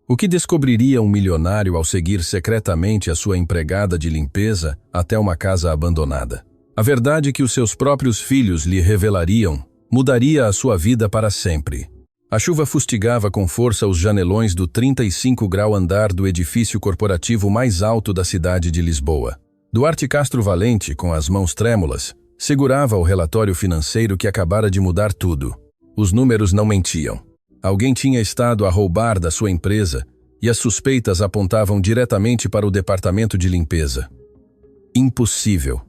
O que descobriria um milionário ao seguir secretamente a sua empregada de limpeza até uma casa abandonada? A verdade que os seus próprios filhos lhe revelariam mudaria a sua vida para sempre. A chuva fustigava com força os janelões do 35º andar do edifício corporativo mais alto da cidade de Lisboa. Duarte Castro Valente, com as mãos trêmulas, segurava o relatório financeiro que acabara de mudar tudo. Os números não mentiam. Alguém tinha estado a roubar da sua empresa e as suspeitas apontavam diretamente para o departamento de limpeza. Impossível,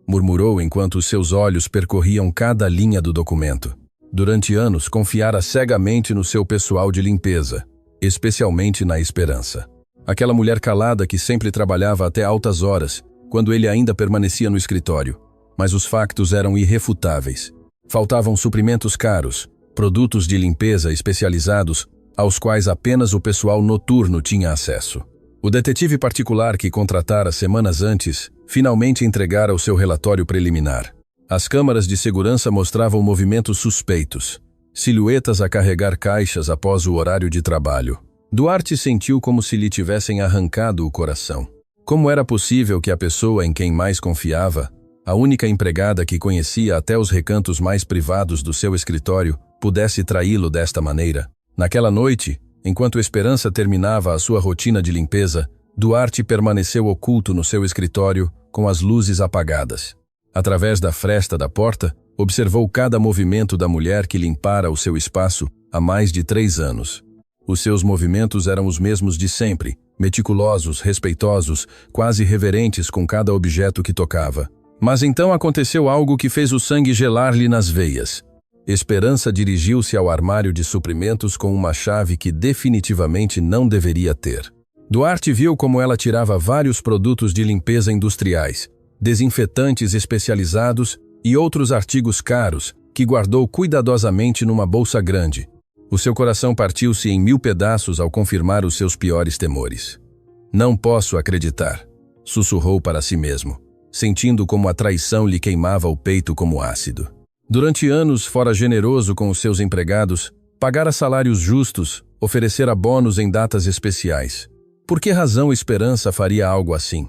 murmurou enquanto seus olhos percorriam cada linha do documento. Durante anos, confiara cegamente no seu pessoal de limpeza, especialmente na Esperança. Aquela mulher calada que sempre trabalhava até altas horas, quando ele ainda permanecia no escritório. Mas os factos eram irrefutáveis. Faltavam suprimentos caros, produtos de limpeza especializados, aos quais apenas o pessoal noturno tinha acesso. O detetive particular que contratara semanas antes, finalmente entregara o seu relatório preliminar. As câmaras de segurança mostravam movimentos suspeitos, silhuetas a carregar caixas após o horário de trabalho. Duarte sentiu como se lhe tivessem arrancado o coração. Como era possível que a pessoa em quem mais confiava, a única empregada que conhecia até os recantos mais privados do seu escritório, pudesse traí-lo desta maneira? Naquela noite, enquanto Esperança terminava a sua rotina de limpeza, Duarte permaneceu oculto no seu escritório, com as luzes apagadas. Através da fresta da porta, observou cada movimento da mulher que limpara o seu espaço há mais de 3 anos. Os seus movimentos eram os mesmos de sempre, meticulosos, respeitosos, quase reverentes com cada objeto que tocava. Mas então aconteceu algo que fez o sangue gelar-lhe nas veias. Esperança dirigiu-se ao armário de suprimentos com uma chave que definitivamente não deveria ter. Duarte viu como ela tirava vários produtos de limpeza industriais, desinfetantes especializados e outros artigos caros, que guardou cuidadosamente numa bolsa grande. O seu coração partiu-se em 1000 pedaços ao confirmar os seus piores temores. Não posso acreditar, sussurrou para si mesmo, sentindo como a traição lhe queimava o peito como ácido. Durante anos fora generoso com os seus empregados, pagara salários justos, oferecera bônus em datas especiais. Por que razão Esperança faria algo assim?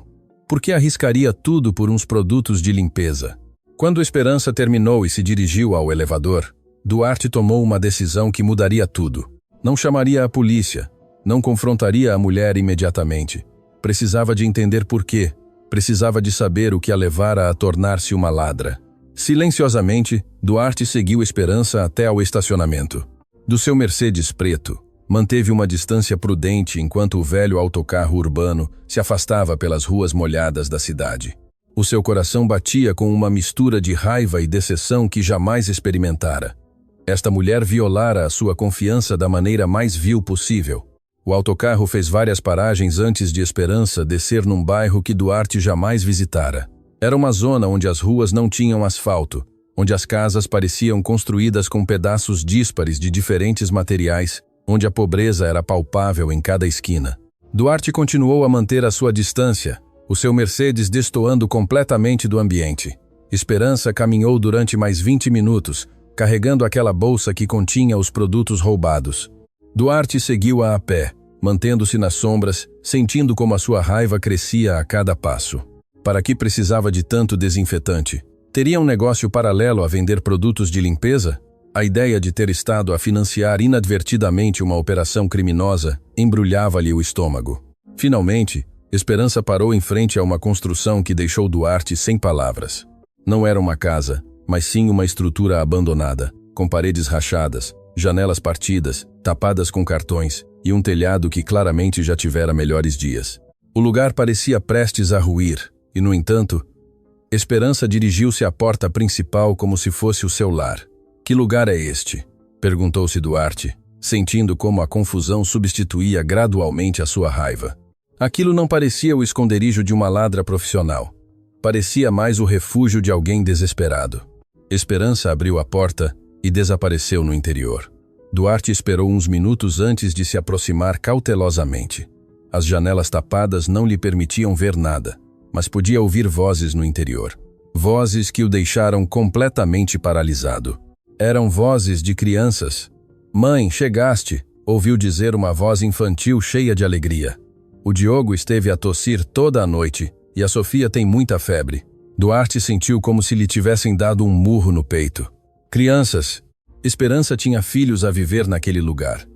Por que arriscaria tudo por uns produtos de limpeza? Quando Esperança terminou e se dirigiu ao elevador, Duarte tomou uma decisão que mudaria tudo. Não chamaria a polícia, não confrontaria a mulher imediatamente. Precisava de entender por quê, precisava de saber o que a levara a tornar-se uma ladra. Silenciosamente, Duarte seguiu Esperança até ao estacionamento. Do seu Mercedes preto, manteve uma distância prudente enquanto o velho autocarro urbano se afastava pelas ruas molhadas da cidade. O seu coração batia com uma mistura de raiva e decepção que jamais experimentara. Esta mulher violara a sua confiança da maneira mais vil possível. O autocarro fez várias paragens antes de Esperança descer num bairro que Duarte jamais visitara. Era uma zona onde as ruas não tinham asfalto, onde as casas pareciam construídas com pedaços díspares de diferentes materiais, onde a pobreza era palpável em cada esquina. Duarte continuou a manter a sua distância, o seu Mercedes destoando completamente do ambiente. Esperança caminhou durante mais 20 minutos, carregando aquela bolsa que continha os produtos roubados. Duarte seguiu-a a pé, mantendo-se nas sombras, sentindo como a sua raiva crescia a cada passo. Para que precisava de tanto desinfetante? Teria um negócio paralelo a vender produtos de limpeza? A ideia de ter estado a financiar inadvertidamente uma operação criminosa embrulhava-lhe o estômago. Finalmente, Esperança parou em frente a uma construção que deixou Duarte sem palavras. Não era uma casa, mas sim uma estrutura abandonada, com paredes rachadas, janelas partidas, tapadas com cartões e um telhado que claramente já tivera melhores dias. O lugar parecia prestes a ruir e, no entanto, Esperança dirigiu-se à porta principal como se fosse o seu lar. Que lugar é este? Perguntou-se Duarte, sentindo como a confusão substituía gradualmente a sua raiva. Aquilo não parecia o esconderijo de uma ladra profissional. Parecia mais o refúgio de alguém desesperado. Esperança abriu a porta e desapareceu no interior. Duarte esperou uns minutos antes de se aproximar cautelosamente. As janelas tapadas não lhe permitiam ver nada, mas podia ouvir vozes no interior. Vozes que o deixaram completamente paralisado. Eram vozes de crianças. "Mãe, chegaste! ouviu dizer uma voz infantil cheia de alegria. O Diogo esteve a tossir toda a noite e a Sofia tem muita febre. Duarte sentiu como se lhe tivessem dado um murro no peito. Crianças. Esperança tinha filhos a viver naquele lugar.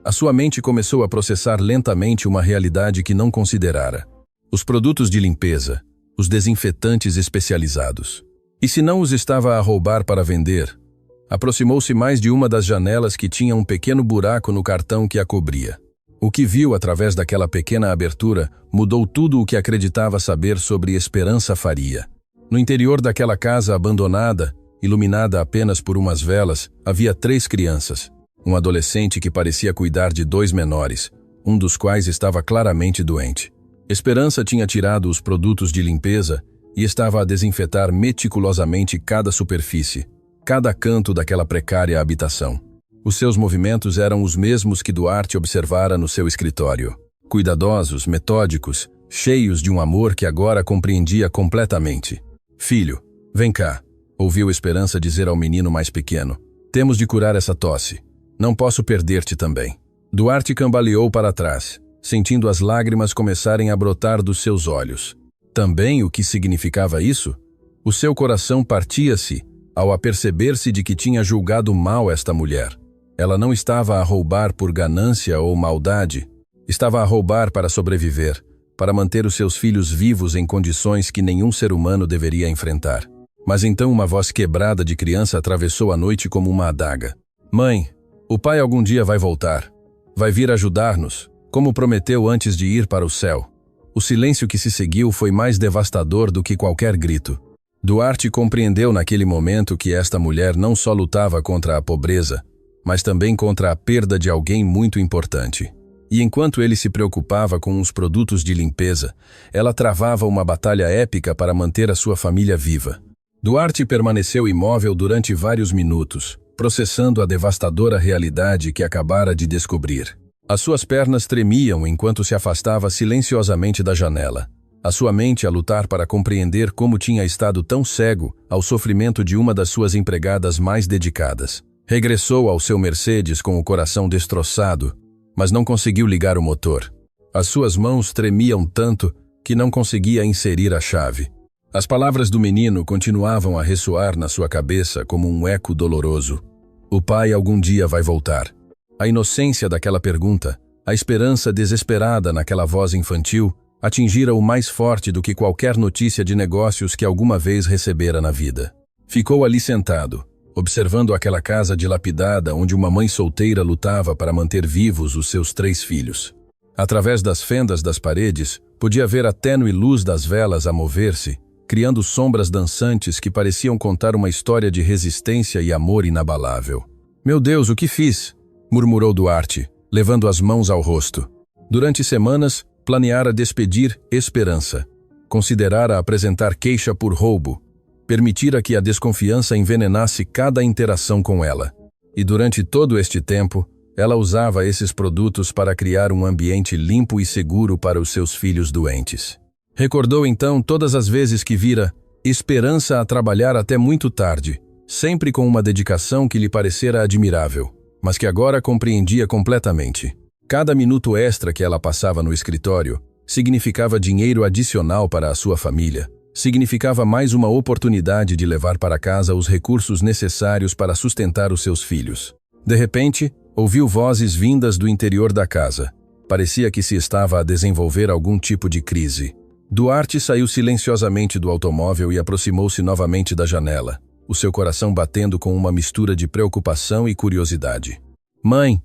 A sua mente começou a processar lentamente uma realidade que não considerara. Os produtos de limpeza, os desinfetantes especializados. E se não os estava a roubar para vender? Aproximou-se mais de uma das janelas que tinha um pequeno buraco no cartão que a cobria. O que viu através daquela pequena abertura mudou tudo o que acreditava saber sobre Esperança Faria. No interior daquela casa abandonada, iluminada apenas por umas velas, havia 3 crianças. Um adolescente que parecia cuidar de 2 menores, um dos quais estava claramente doente. Esperança tinha tirado os produtos de limpeza e estava a desinfetar meticulosamente cada superfície, cada canto daquela precária habitação. Os seus movimentos eram os mesmos que Duarte observara no seu escritório. Cuidadosos, metódicos, cheios de um amor que agora compreendia completamente. Filho, vem cá, ouviu Esperança dizer ao menino mais pequeno. Temos de curar essa tosse. Não posso perder-te também. Duarte cambaleou para trás, sentindo as lágrimas começarem a brotar dos seus olhos. Também o que significava isso? O seu coração partia-se ao aperceber-se de que tinha julgado mal esta mulher. Ela não estava a roubar por ganância ou maldade. Estava a roubar para sobreviver, para manter os seus filhos vivos em condições que nenhum ser humano deveria enfrentar. Mas então uma voz quebrada de criança atravessou a noite como uma adaga. Mãe, o pai algum dia vai voltar. Vai vir ajudar-nos, como prometeu antes de ir para o céu. O silêncio que se seguiu foi mais devastador do que qualquer grito. Duarte compreendeu naquele momento que esta mulher não só lutava contra a pobreza, mas também contra a perda de alguém muito importante. E enquanto ele se preocupava com os produtos de limpeza, ela travava uma batalha épica para manter a sua família viva. Duarte permaneceu imóvel durante vários minutos, processando a devastadora realidade que acabara de descobrir. As suas pernas tremiam enquanto se afastava silenciosamente da janela. A sua mente a lutar para compreender como tinha estado tão cego ao sofrimento de uma das suas empregadas mais dedicadas. Regressou ao seu Mercedes com o coração destroçado, mas não conseguiu ligar o motor. As suas mãos tremiam tanto que não conseguia inserir a chave. As palavras do menino continuavam a ressoar na sua cabeça como um eco doloroso. O pai algum dia vai voltar. A inocência daquela pergunta, a esperança desesperada naquela voz infantil, atingira o mais forte do que qualquer notícia de negócios que alguma vez recebera na vida. Ficou ali sentado, observando aquela casa dilapidada onde uma mãe solteira lutava para manter vivos os seus 3 filhos. Através das fendas das paredes, podia ver a tênue luz das velas a mover-se, criando sombras dançantes que pareciam contar uma história de resistência e amor inabalável. Meu Deus, o que fiz? Murmurou Duarte, levando as mãos ao rosto. Durante semanas, planeara despedir Esperança. Considerara apresentar queixa por roubo. Permitira que a desconfiança envenenasse cada interação com ela. E durante todo este tempo, ela usava esses produtos para criar um ambiente limpo e seguro para os seus filhos doentes. Recordou então todas as vezes que vira Esperança a trabalhar até muito tarde, sempre com uma dedicação que lhe parecera admirável, mas que agora compreendia completamente. Cada minuto extra que ela passava no escritório significava dinheiro adicional para a sua família. Significava mais uma oportunidade de levar para casa os recursos necessários para sustentar os seus filhos. De repente, ouviu vozes vindas do interior da casa. Parecia que se estava a desenvolver algum tipo de crise. Duarte saiu silenciosamente do automóvel e aproximou-se novamente da janela, o seu coração batendo com uma mistura de preocupação e curiosidade. Mãe,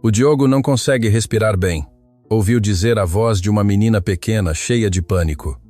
o Diogo não consegue respirar bem, ouviu dizer a voz de uma menina pequena cheia de pânico.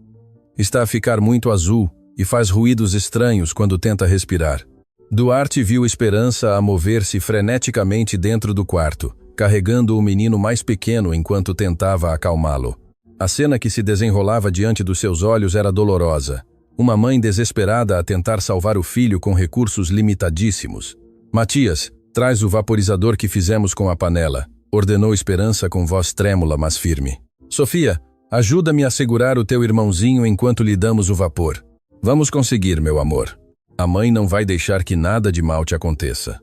Está a ficar muito azul e faz ruídos estranhos quando tenta respirar. Duarte viu Esperança a mover-se freneticamente dentro do quarto, carregando o menino mais pequeno enquanto tentava acalmá-lo. A cena que se desenrolava diante dos seus olhos era dolorosa. Uma mãe desesperada a tentar salvar o filho com recursos limitadíssimos. Matias, traz o vaporizador que fizemos com a panela, ordenou Esperança com voz trêmula, mas firme. Sofia, ajuda-me a segurar o teu irmãozinho enquanto lhe damos o vapor. Vamos conseguir, meu amor. A mãe não vai deixar que nada de mal te aconteça.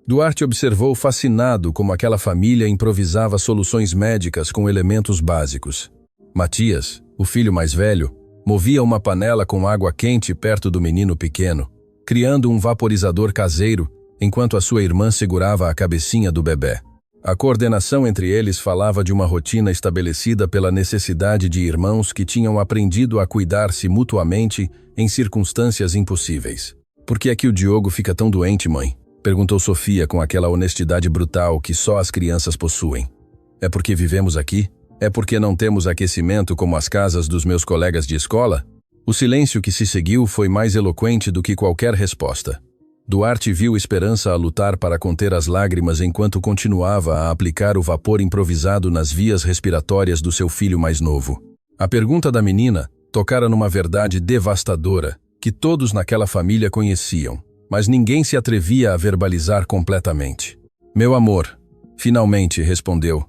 Duarte observou fascinado como aquela família improvisava soluções médicas com elementos básicos. Matias, o filho mais velho, movia uma panela com água quente perto do menino pequeno, criando um vaporizador caseiro, enquanto a sua irmã segurava a cabecinha do bebê. A coordenação entre eles falava de uma rotina estabelecida pela necessidade de irmãos que tinham aprendido a cuidar-se mutuamente em circunstâncias impossíveis. "Por que é que o Diogo fica tão doente, mãe?" perguntou Sofia com aquela honestidade brutal que só as crianças possuem. "É porque vivemos aqui? É porque não temos aquecimento como as casas dos meus colegas de escola?" O silêncio que se seguiu foi mais eloquente do que qualquer resposta. Duarte viu Esperança a lutar para conter as lágrimas enquanto continuava a aplicar o vapor improvisado nas vias respiratórias do seu filho mais novo. A pergunta da menina tocara numa verdade devastadora que todos naquela família conheciam, mas ninguém se atrevia a verbalizar completamente. "Meu amor", finalmente respondeu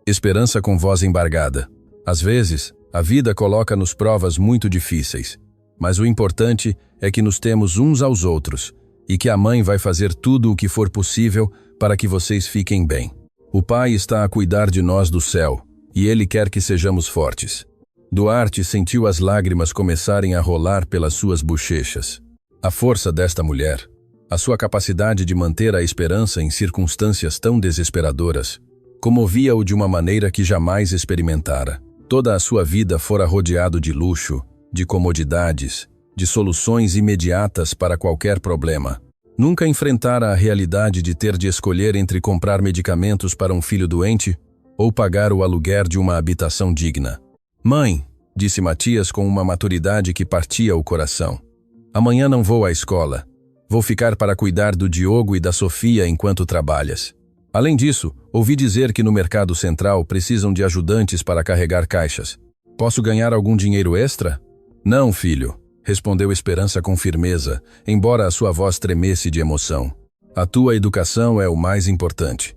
Esperança com voz embargada. "Às vezes, a vida coloca-nos provas muito difíceis, mas o importante é que nos temos uns aos outros e que a mãe vai fazer tudo o que for possível para que vocês fiquem bem. O Pai está a cuidar de nós do céu e Ele quer que sejamos fortes." Duarte sentiu as lágrimas começarem a rolar pelas suas bochechas. A força desta mulher, a sua capacidade de manter a esperança em circunstâncias tão desesperadoras, comovia-o de uma maneira que jamais experimentara. Toda a sua vida fora rodeado de luxo, de comodidades, de soluções imediatas para qualquer problema. Nunca enfrentara a realidade de ter de escolher entre comprar medicamentos para um filho doente ou pagar o aluguer de uma habitação digna. "Mãe", disse Matias com uma maturidade que partia o coração, "amanhã não vou à escola. Vou ficar para cuidar do Diogo e da Sofia enquanto trabalhas. Além disso, ouvi dizer que no mercado central precisam de ajudantes para carregar caixas. Posso ganhar algum dinheiro extra?" "Não, filho", respondeu Esperança com firmeza, embora a sua voz tremesse de emoção. "A tua educação é o mais importante.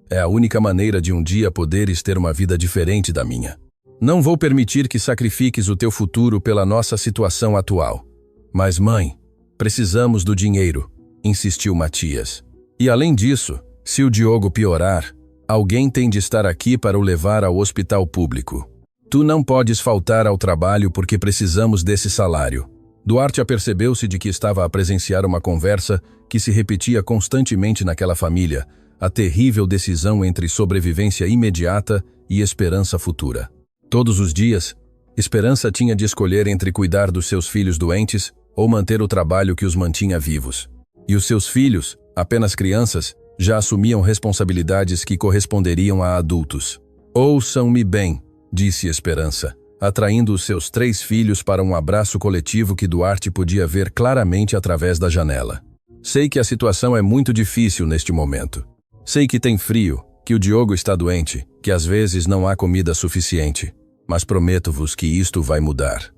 É a única maneira de um dia poderes ter uma vida diferente da minha. Não vou permitir que sacrifiques o teu futuro pela nossa situação atual." "Mas, mãe, precisamos do dinheiro", insistiu Matias. "E além disso, se o Diogo piorar, alguém tem de estar aqui para o levar ao hospital público. Tu não podes faltar ao trabalho porque precisamos desse salário." Duarte apercebeu-se de que estava a presenciar uma conversa que se repetia constantemente naquela família, a terrível decisão entre sobrevivência imediata e esperança futura. Todos os dias, Esperança tinha de escolher entre cuidar dos seus filhos doentes ou manter o trabalho que os mantinha vivos. E os seus filhos, apenas crianças, já assumiam responsabilidades que corresponderiam a adultos. "Ouçam-me bem", disse Esperança, atraindo os seus 3 filhos para um abraço coletivo que Duarte podia ver claramente através da janela. "Sei que a situação é muito difícil neste momento. Sei que tem frio, que o Diogo está doente, que às vezes não há comida suficiente. Mas prometo-vos que isto vai mudar.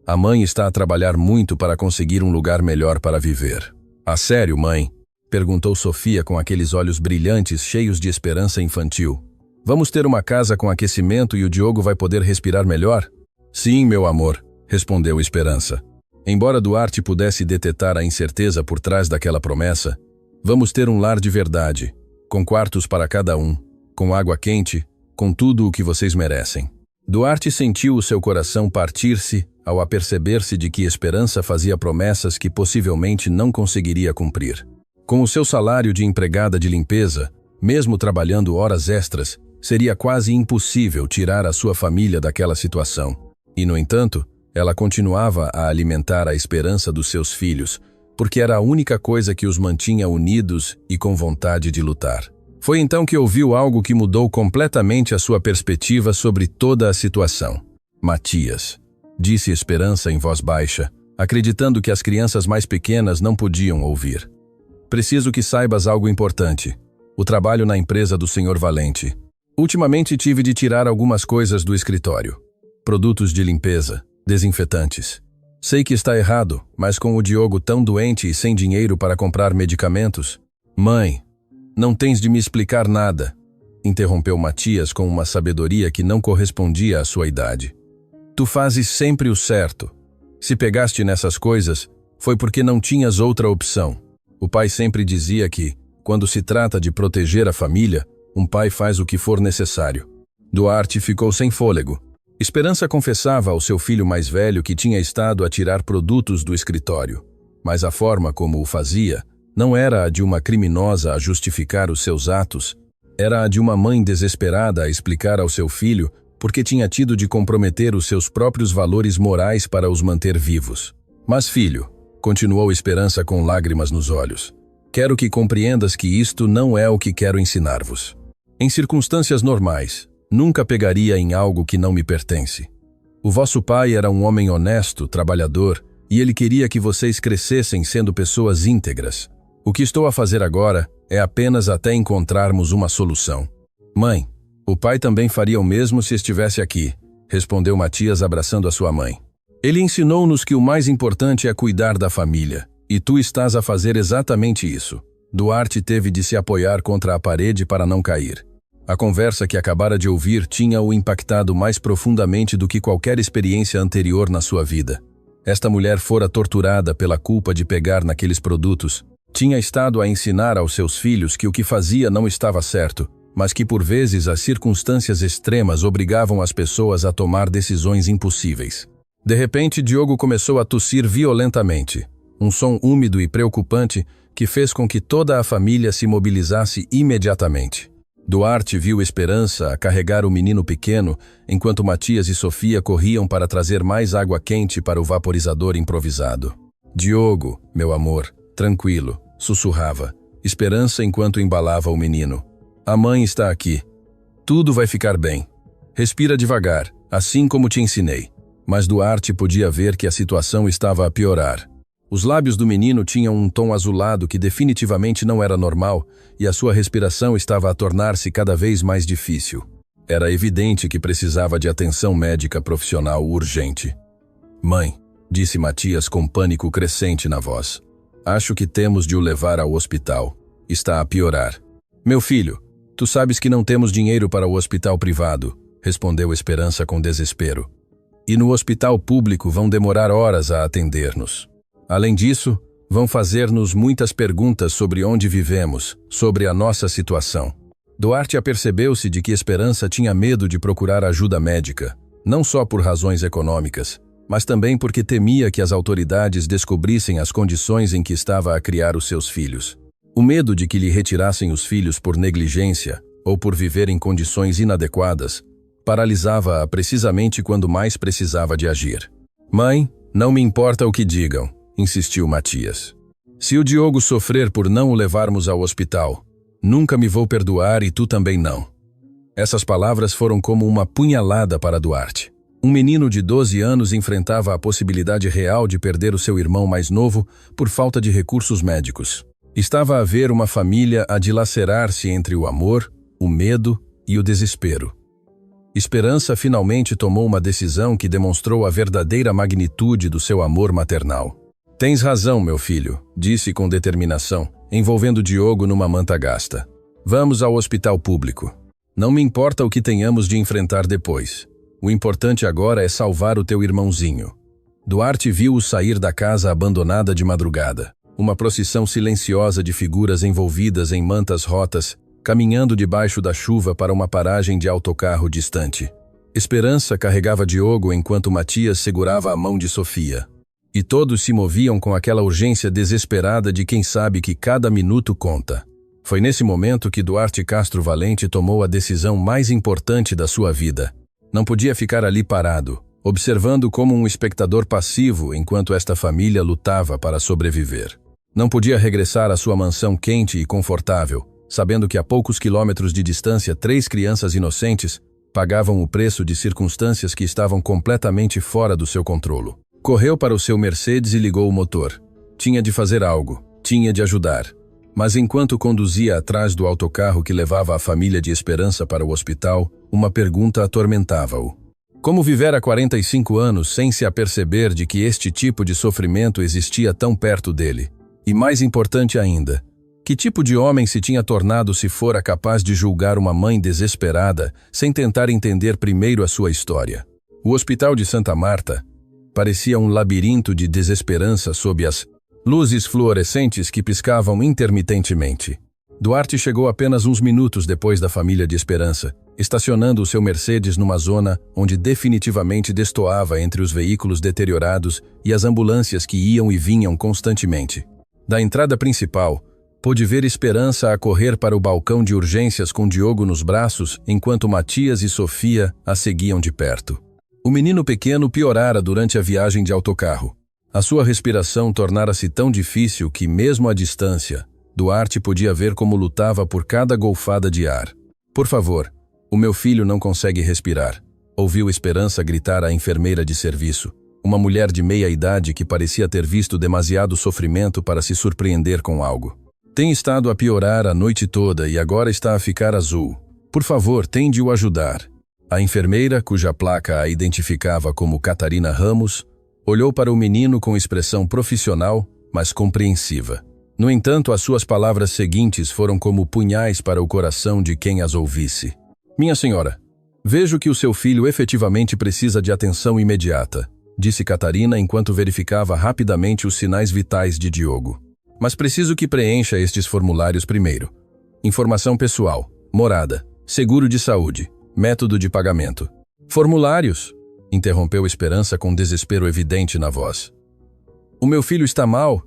A mãe está a trabalhar muito para conseguir um lugar melhor para viver." "A sério, mãe?" perguntou Sofia com aqueles olhos brilhantes cheios de esperança infantil. "Vamos ter uma casa com aquecimento e o Diogo vai poder respirar melhor?" "Sim, meu amor", respondeu Esperança. Embora Duarte pudesse detetar a incerteza por trás daquela promessa, "vamos ter um lar de verdade, com quartos para cada um, com água quente, com tudo o que vocês merecem." Duarte sentiu o seu coração partir-se ao aperceber-se de que Esperança fazia promessas que possivelmente não conseguiria cumprir. Com o seu salário de empregada de limpeza, mesmo trabalhando horas extras, seria quase impossível tirar a sua família daquela situação. E, no entanto, ela continuava a alimentar a esperança dos seus filhos, porque era a única coisa que os mantinha unidos e com vontade de lutar. Foi então que ouviu algo que mudou completamente a sua perspectiva sobre toda a situação. "Matias", disse Esperança em voz baixa, acreditando que as crianças mais pequenas não podiam ouvir. "Preciso que saibas algo importante. O trabalho na empresa do Sr. Valente. Ultimamente tive de tirar algumas coisas do escritório. Produtos de limpeza, desinfetantes. Sei que está errado, mas com o Diogo tão doente e sem dinheiro para comprar medicamentos..." "Mãe, não tens de me explicar nada", interrompeu Matias com uma sabedoria que não correspondia à sua idade. "Tu fazes sempre o certo. Se pegaste nessas coisas, foi porque não tinhas outra opção. O pai sempre dizia que, Quando se trata de proteger a família, um pai faz o que for necessário. Duarte ficou sem fôlego. Esperança confessava ao seu filho mais velho que tinha estado a tirar produtos do escritório, mas a forma como o fazia não era a de uma criminosa a justificar os seus atos, era a de uma mãe desesperada a explicar ao seu filho porque tinha tido de comprometer os seus próprios valores morais para os manter vivos. Mas filho, continuou Esperança com lágrimas nos olhos, quero que compreendas que isto não é o que quero ensinar-vos. Em circunstâncias normais, nunca pegaria em algo que não me pertence. O vosso pai era um homem honesto, trabalhador, e ele queria que vocês crescessem sendo pessoas íntegras. O que estou a fazer agora é apenas até encontrarmos uma solução. Mãe, o pai também faria o mesmo se estivesse aqui, respondeu Matias abraçando a sua mãe. Ele ensinou-nos que o mais importante é cuidar da família, e tu estás a fazer exatamente isso. Duarte teve de se apoiar contra a parede para não cair. A conversa que acabara de ouvir tinha-o impactado mais profundamente do que qualquer experiência anterior na sua vida. Esta mulher fora torturada pela culpa de pegar naqueles produtos. Tinha estado a ensinar aos seus filhos que o que fazia não estava certo, mas que por vezes as circunstâncias extremas obrigavam as pessoas a tomar decisões impossíveis. De repente, Diogo começou a tossir violentamente, um som úmido e preocupante que fez com que toda a família se mobilizasse imediatamente. Duarte viu Esperança a carregar o menino pequeno, enquanto Matias e Sofia corriam para trazer mais água quente para o vaporizador improvisado. Diogo, meu amor, tranquilo, sussurrava, Esperança enquanto embalava o menino. A mãe está aqui. Tudo vai ficar bem. Respira devagar, assim como te ensinei. Mas Duarte podia ver que a situação estava a piorar. Os lábios do menino tinham um tom azulado que definitivamente não era normal, e a sua respiração estava a tornar-se cada vez mais difícil. Era evidente que precisava de atenção médica profissional urgente. Mãe, disse Matias com pânico crescente na voz. Acho que temos de o levar ao hospital. Está a piorar. Meu filho, tu sabes que não temos dinheiro para o hospital privado, respondeu Esperança com desespero. E no hospital público vão demorar horas a atender-nos. Além disso, vão fazer-nos muitas perguntas sobre onde vivemos, sobre a nossa situação. Duarte apercebeu-se de que Esperança tinha medo de procurar ajuda médica, não só por razões econômicas, mas também porque temia que as autoridades descobrissem as condições em que estava a criar os seus filhos. O medo de que lhe retirassem os filhos por negligência ou por viver em condições inadequadas paralisava-a precisamente quando mais precisava de agir. Mãe, não me importa o que digam, insistiu Matias. Se o Diogo sofrer por não o levarmos ao hospital, nunca me vou perdoar e tu também não. Essas palavras foram como uma punhalada para Duarte. Um menino de 12 anos enfrentava a possibilidade real de perder o seu irmão mais novo por falta de recursos médicos. Estava a ver uma família a dilacerar-se entre o amor, o medo e o desespero. Esperança finalmente tomou uma decisão que demonstrou a verdadeira magnitude do seu amor maternal. Tens razão, meu filho, disse com determinação, envolvendo Diogo numa manta gasta. Vamos ao hospital público. Não me importa o que tenhamos de enfrentar depois. O importante agora é salvar o teu irmãozinho. Duarte viu-o sair da casa abandonada de madrugada. Uma procissão silenciosa de figuras envolvidas em mantas rotas, caminhando debaixo da chuva para uma paragem de autocarro distante. Esperança carregava Diogo enquanto Matias segurava a mão de Sofia. E todos se moviam com aquela urgência desesperada de quem sabe que cada minuto conta. Foi nesse momento que Duarte Castro Valente tomou a decisão mais importante da sua vida. Não podia ficar ali parado, observando como um espectador passivo enquanto esta família lutava para sobreviver. Não podia regressar à sua mansão quente e confortável, sabendo que a poucos quilômetros de distância 3 crianças inocentes pagavam o preço de circunstâncias que estavam completamente fora do seu controle. Correu para o seu Mercedes e ligou o motor. Tinha de fazer algo, tinha de ajudar. Mas enquanto conduzia atrás do autocarro que levava a família de Esperança para o hospital, uma pergunta atormentava-o. Como viver há 45 anos sem se aperceber de que este tipo de sofrimento existia tão perto dele? E mais importante ainda, que tipo de homem se tinha tornado se fora capaz de julgar uma mãe desesperada sem tentar entender primeiro a sua história? O hospital de Santa Marta parecia um labirinto de desesperança sob as luzes fluorescentes que piscavam intermitentemente. Duarte chegou apenas uns minutos depois da família de Esperança, estacionando o seu Mercedes numa zona onde definitivamente destoava entre os veículos deteriorados e as ambulâncias que iam e vinham constantemente. Da entrada principal, pôde ver Esperança a correr para o balcão de urgências com Diogo nos braços, enquanto Matias e Sofia a seguiam de perto. O menino pequeno piorara durante a viagem de autocarro. A sua respiração tornara-se tão difícil que, mesmo à distância, Duarte podia ver como lutava por cada golfada de ar. "Por favor, o meu filho não consegue respirar", ouviu Esperança gritar à enfermeira de serviço, uma mulher de meia idade que parecia ter visto demasiado sofrimento para se surpreender com algo. "Tem estado a piorar a noite toda e agora está a ficar azul. Por favor, tente o ajudar." A enfermeira, cuja placa a identificava como Catarina Ramos, olhou para o menino com expressão profissional, mas compreensiva. No entanto, as suas palavras seguintes foram como punhais para o coração de quem as ouvisse. "Minha senhora, vejo que o seu filho efetivamente precisa de atenção imediata", disse Catarina enquanto verificava rapidamente os sinais vitais de Diogo. "Mas preciso que preencha estes formulários primeiro. Informação pessoal, morada, seguro de saúde, método de pagamento." "Formulários?", interrompeu Esperança com desespero evidente na voz. "O meu filho está mal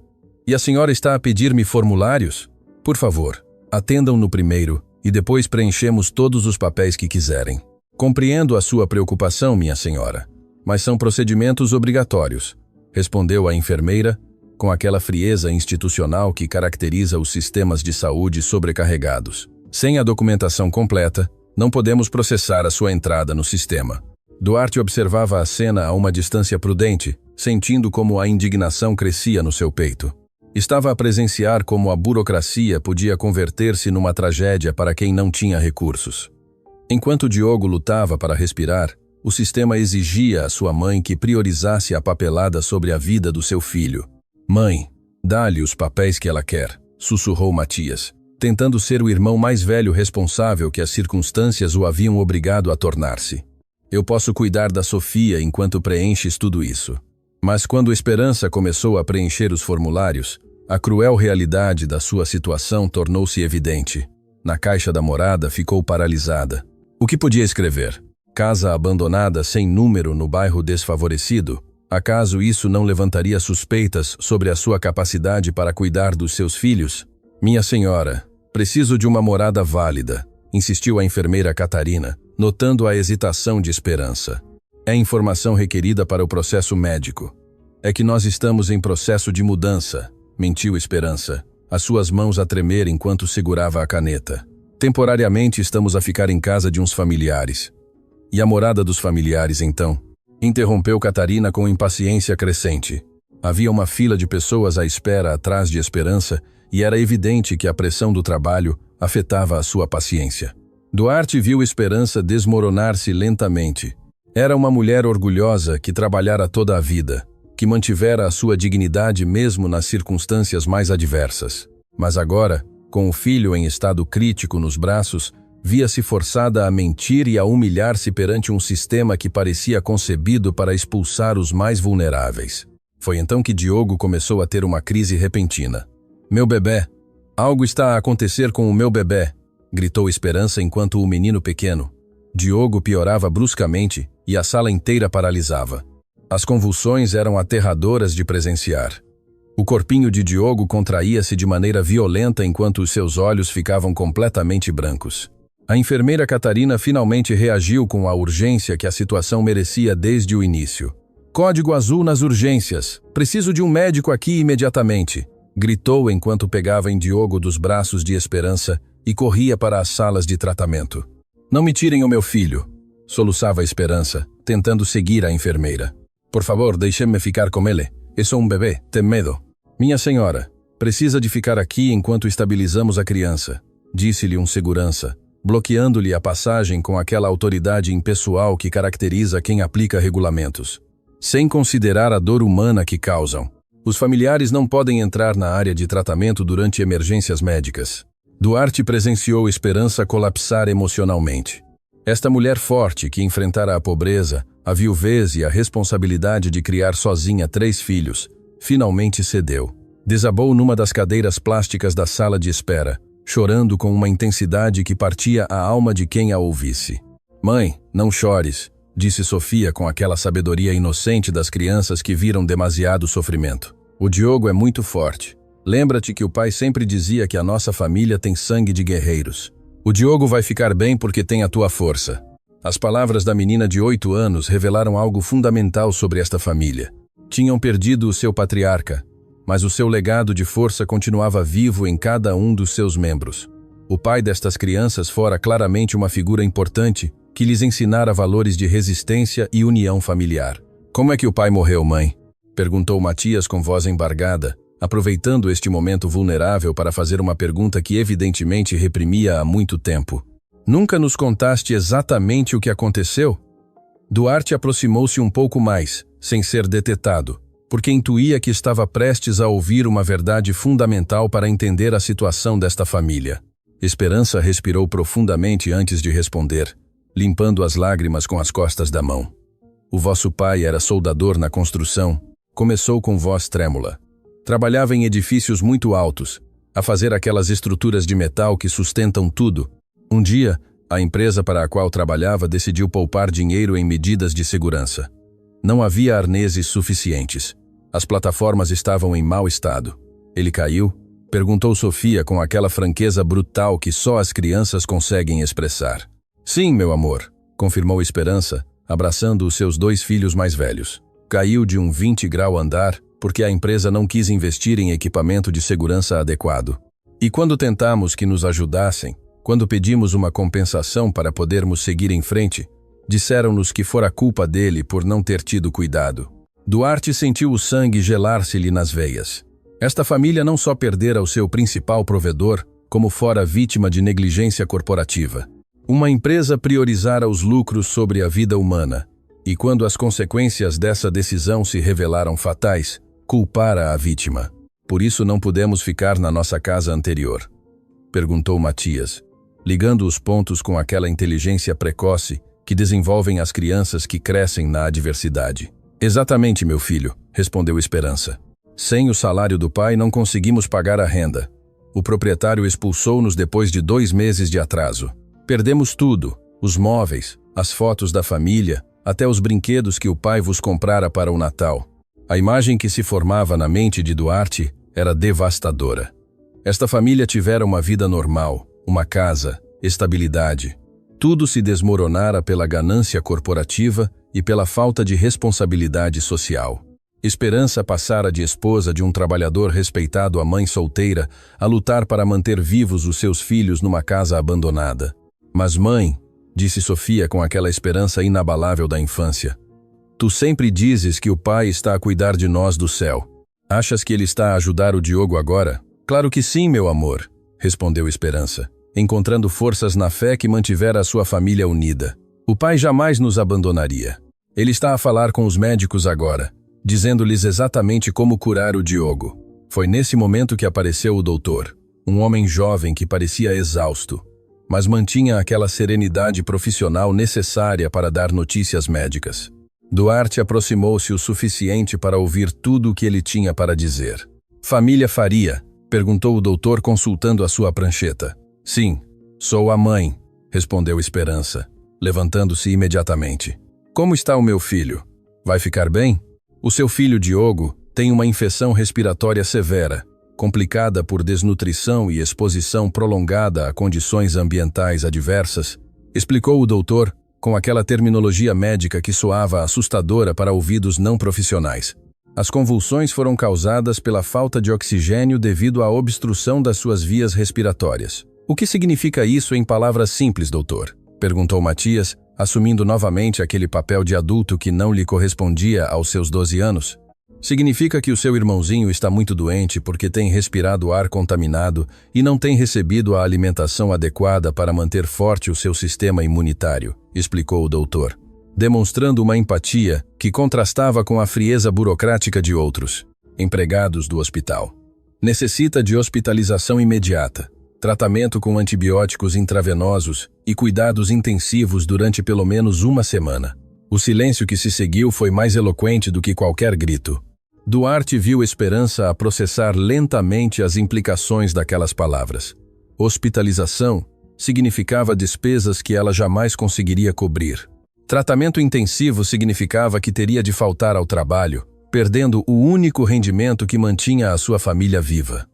e a senhora está a pedir-me formulários? Por favor, atendam no primeiro e depois preenchemos todos os papéis que quiserem. Compreendo a sua preocupação, minha senhora, mas são procedimentos obrigatórios", respondeu a enfermeira, com aquela frieza institucional que caracteriza os sistemas de saúde sobrecarregados. "Sem a documentação completa, não podemos processar a sua entrada no sistema." Duarte observava a cena a uma distância prudente, sentindo como a indignação crescia no seu peito. Estava a presenciar como a burocracia podia converter-se numa tragédia para quem não tinha recursos. Enquanto Diogo lutava para respirar, o sistema exigia à sua mãe que priorizasse a papelada sobre a vida do seu filho. "Mãe, dá-lhe os papéis que ela quer", sussurrou Matias, tentando ser o irmão mais velho responsável que as circunstâncias o haviam obrigado a tornar-se. "Eu posso cuidar da Sofia enquanto preenches tudo isso." Mas quando Esperança começou a preencher os formulários, a cruel realidade da sua situação tornou-se evidente. Na caixa da morada ficou paralisada. O que podia escrever? Casa abandonada sem número no bairro desfavorecido? Acaso isso não levantaria suspeitas sobre a sua capacidade para cuidar dos seus filhos? "Minha senhora, preciso de uma morada válida", insistiu a enfermeira Catarina, notando a hesitação de Esperança. "É informação requerida para o processo médico." "É que nós estamos em processo de mudança", mentiu Esperança, as suas mãos a tremer enquanto segurava a caneta. "Temporariamente estamos a ficar em casa de uns familiares." "E a morada dos familiares, então?", interrompeu Catarina com impaciência crescente. Havia uma fila de pessoas à espera atrás de Esperança e era evidente que a pressão do trabalho afetava a sua paciência. Duarte viu Esperança desmoronar-se lentamente. Era uma mulher orgulhosa que trabalhara toda a vida, que mantivera a sua dignidade mesmo nas circunstâncias mais adversas. Mas agora, com o filho em estado crítico nos braços, via-se forçada a mentir e a humilhar-se perante um sistema que parecia concebido para expulsar os mais vulneráveis. Foi então que Diogo começou a ter uma crise repentina. "Meu bebê! Algo está a acontecer com o meu bebê!", gritou Esperança enquanto o menino pequeno. Diogo piorava bruscamente e a sala inteira paralisava. As convulsões eram aterradoras de presenciar. O corpinho de Diogo contraía-se de maneira violenta enquanto os seus olhos ficavam completamente brancos. A enfermeira Catarina finalmente reagiu com a urgência que a situação merecia desde o início. "Código azul nas urgências. Preciso de um médico aqui imediatamente", gritou enquanto pegava em Diogo dos braços de Esperança e corria para as salas de tratamento. "Não me tirem o meu filho", soluçava a Esperança, tentando seguir a enfermeira. "Por favor, deixe-me ficar com ele. Eu sou um bebê, tem medo." "Minha senhora, precisa de ficar aqui enquanto estabilizamos a criança", disse-lhe um segurança, bloqueando-lhe a passagem com aquela autoridade impessoal que caracteriza quem aplica regulamentos. "Sem considerar a dor humana que causam. Os familiares não podem entrar na área de tratamento durante emergências médicas." Duarte presenciou Esperança colapsar emocionalmente. Esta mulher forte que enfrentara a pobreza, a viuvez e a responsabilidade de criar sozinha 3 filhos, finalmente cedeu. Desabou numa das cadeiras plásticas da sala de espera, chorando com uma intensidade que partia a alma de quem a ouvisse. Mãe, não chores, disse Sofia com aquela sabedoria inocente das crianças que viram demasiado sofrimento. O Diogo é muito forte. Lembra-te que o pai sempre dizia que a nossa família tem sangue de guerreiros. O Diogo vai ficar bem porque tem a tua força. As palavras da menina de 8 anos revelaram algo fundamental sobre esta família. Tinham perdido o seu patriarca, mas o seu legado de força continuava vivo em cada um dos seus membros. O pai destas crianças fora claramente uma figura importante que lhes ensinara valores de resistência e união familiar. Como é que o pai morreu, mãe? Perguntou Matias com voz embargada, aproveitando este momento vulnerável para fazer uma pergunta que evidentemente reprimia há muito tempo. Nunca nos contaste exatamente o que aconteceu? Duarte aproximou-se um pouco mais, sem ser detetado, porque intuía que estava prestes a ouvir uma verdade fundamental para entender a situação desta família. Esperança respirou profundamente antes de responder, limpando as lágrimas com as costas da mão. O vosso pai era soldador na construção, começou com voz trêmula. Trabalhava em edifícios muito altos, a fazer aquelas estruturas de metal que sustentam tudo. Um dia, a empresa para a qual trabalhava decidiu poupar dinheiro em medidas de segurança. Não havia arneses suficientes. As plataformas estavam em mau estado. Ele caiu? Perguntou Sofia com aquela franqueza brutal que só as crianças conseguem expressar. Sim, meu amor, confirmou Esperança, abraçando os seus 2 filhos mais velhos. Caiu de um 20-grau andar porque a empresa não quis investir em equipamento de segurança adequado. E quando tentamos que nos ajudassem, quando pedimos uma compensação para podermos seguir em frente, disseram-nos que fora culpa dele por não ter tido cuidado. Duarte sentiu o sangue gelar-se-lhe nas veias. Esta família não só perdera o seu principal provedor, como fora vítima de negligência corporativa. Uma empresa priorizara os lucros sobre a vida humana, e quando as consequências dessa decisão se revelaram fatais, culpara a vítima. Por isso não pudemos ficar na nossa casa anterior. Perguntou Matias, ligando os pontos com aquela inteligência precoce que desenvolvem as crianças que crescem na adversidade. Exatamente, meu filho, respondeu Esperança. Sem o salário do pai não conseguimos pagar a renda. O proprietário expulsou-nos depois de 2 meses de atraso. Perdemos tudo, os móveis, as fotos da família, até os brinquedos que o pai vos comprara para o Natal. A imagem que se formava na mente de Duarte era devastadora. Esta família tivera uma vida normal, uma casa, estabilidade. Tudo se desmoronara pela ganância corporativa e pela falta de responsabilidade social. Esperança passara de esposa de um trabalhador respeitado a mãe solteira a lutar para manter vivos os seus filhos numa casa abandonada. Mas mãe, disse Sofia com aquela esperança inabalável da infância, tu sempre dizes que o pai está a cuidar de nós do céu. Achas que ele está a ajudar o Diogo agora? Claro que sim, meu amor, respondeu Esperança, encontrando forças na fé que mantivera a sua família unida. O pai jamais nos abandonaria. Ele está a falar com os médicos agora, dizendo-lhes exatamente como curar o Diogo. Foi nesse momento que apareceu o doutor, um homem jovem que parecia exausto, mas mantinha aquela serenidade profissional necessária para dar notícias médicas. Duarte aproximou-se o suficiente para ouvir tudo o que ele tinha para dizer. Família Faria? Perguntou o doutor consultando a sua prancheta. Sim, sou a mãe, respondeu Esperança, levantando-se imediatamente. Como está o meu filho? Vai ficar bem? O seu filho Diogo tem uma infecção respiratória severa, complicada por desnutrição e exposição prolongada a condições ambientais adversas, explicou o doutor com aquela terminologia médica que soava assustadora para ouvidos não profissionais. As convulsões foram causadas pela falta de oxigênio devido à obstrução das suas vias respiratórias. O que significa isso em palavras simples, doutor? Perguntou Matias, assumindo novamente aquele papel de adulto que não lhe correspondia aos seus 12 anos. Significa que o seu irmãozinho está muito doente porque tem respirado ar contaminado e não tem recebido a alimentação adequada para manter forte o seu sistema imunitário, explicou o doutor, demonstrando uma empatia que contrastava com a frieza burocrática de outros, empregados do hospital. Necessita de hospitalização imediata, tratamento com antibióticos intravenosos e cuidados intensivos durante pelo menos 1 semana. O silêncio que se seguiu foi mais eloquente do que qualquer grito. Duarte viu Esperança a processar lentamente as implicações daquelas palavras. Hospitalização significava despesas que ela jamais conseguiria cobrir. Tratamento intensivo significava que teria de faltar ao trabalho, perdendo o único rendimento que mantinha a sua família viva.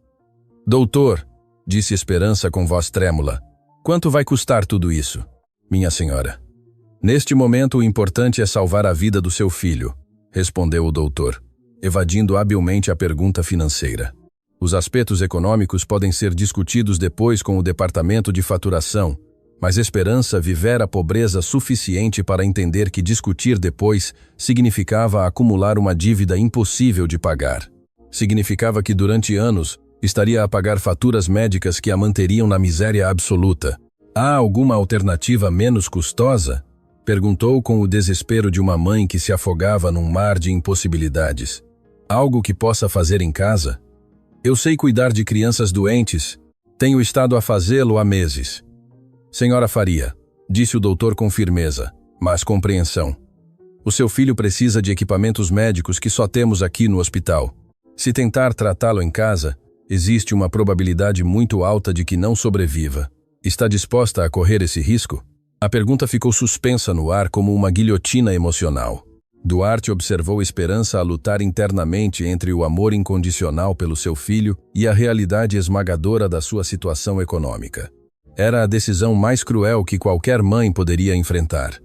Doutor, disse Esperança com voz trêmula, quanto vai custar tudo isso? Minha senhora. Neste momento o importante é salvar a vida do seu filho, respondeu o doutor, evadindo habilmente a pergunta financeira. Os aspectos econômicos podem ser discutidos depois com o departamento de faturação, mas Esperança vivera pobreza suficiente para entender que discutir depois significava acumular uma dívida impossível de pagar. Significava que durante anos estaria a pagar faturas médicas que a manteriam na miséria absoluta. Há alguma alternativa menos custosa? Perguntou com o desespero de uma mãe que se afogava num mar de impossibilidades. Algo que possa fazer em casa? Eu sei cuidar de crianças doentes. Tenho estado a fazê-lo há meses. Senhora Faria, disse o doutor com firmeza, mas compreensão. O seu filho precisa de equipamentos médicos que só temos aqui no hospital. Se tentar tratá-lo em casa, existe uma probabilidade muito alta de que não sobreviva. Está disposta a correr esse risco? A pergunta ficou suspensa no ar como uma guilhotina emocional. Duarte observou Esperança a lutar internamente entre o amor incondicional pelo seu filho e a realidade esmagadora da sua situação econômica. Era a decisão mais cruel que qualquer mãe poderia enfrentar.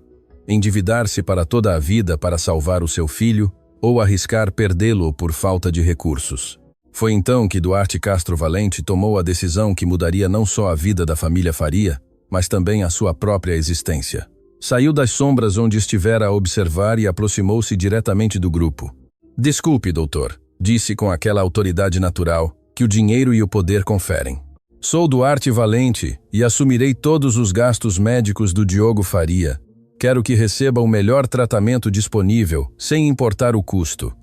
Endividar-se para toda a vida para salvar o seu filho ou arriscar perdê-lo por falta de recursos. Foi então que Duarte Castro Valente tomou a decisão que mudaria não só a vida da família Faria, mas também a sua própria existência. Saiu das sombras onde estivera a observar e aproximou-se diretamente do grupo. Desculpe, doutor, disse com aquela autoridade natural que o dinheiro e o poder conferem. Sou Duarte Valente e assumirei todos os gastos médicos do Diogo Faria. Quero que receba o melhor tratamento disponível, sem importar o custo.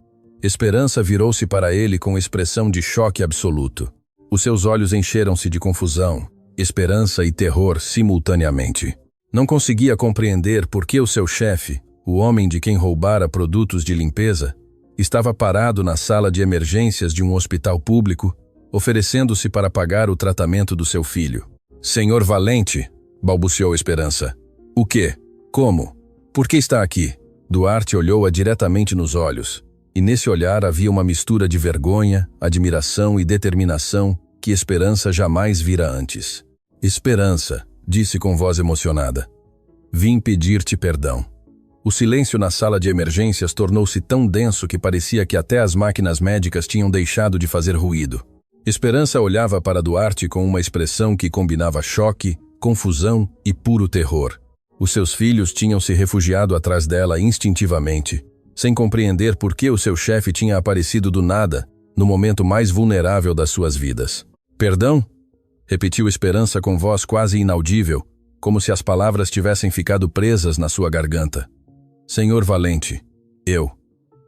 Esperança virou-se para ele com expressão de choque absoluto. Os seus olhos encheram-se de confusão, esperança e terror simultaneamente. Não conseguia compreender por que o seu chefe, o homem de quem roubara produtos de limpeza, estava parado na sala de emergências de um hospital público, oferecendo-se para pagar o tratamento do seu filho. Senhor Valente, balbuciou Esperança. O quê? Como? Por que está aqui? Duarte olhou-a diretamente nos olhos, e nesse olhar havia uma mistura de vergonha, admiração e determinação que Esperança jamais vira antes. Esperança, disse com voz emocionada. Vim pedir-te perdão. O silêncio na sala de emergências tornou-se tão denso que parecia que até as máquinas médicas tinham deixado de fazer ruído. Esperança olhava para Duarte com uma expressão que combinava choque, confusão e puro terror. Os seus filhos tinham se refugiado atrás dela instintivamente, sem compreender por que o seu chefe tinha aparecido do nada, no momento mais vulnerável das suas vidas. Perdão? Repetiu Esperança com voz quase inaudível, como se as palavras tivessem ficado presas na sua garganta. Senhor Valente, eu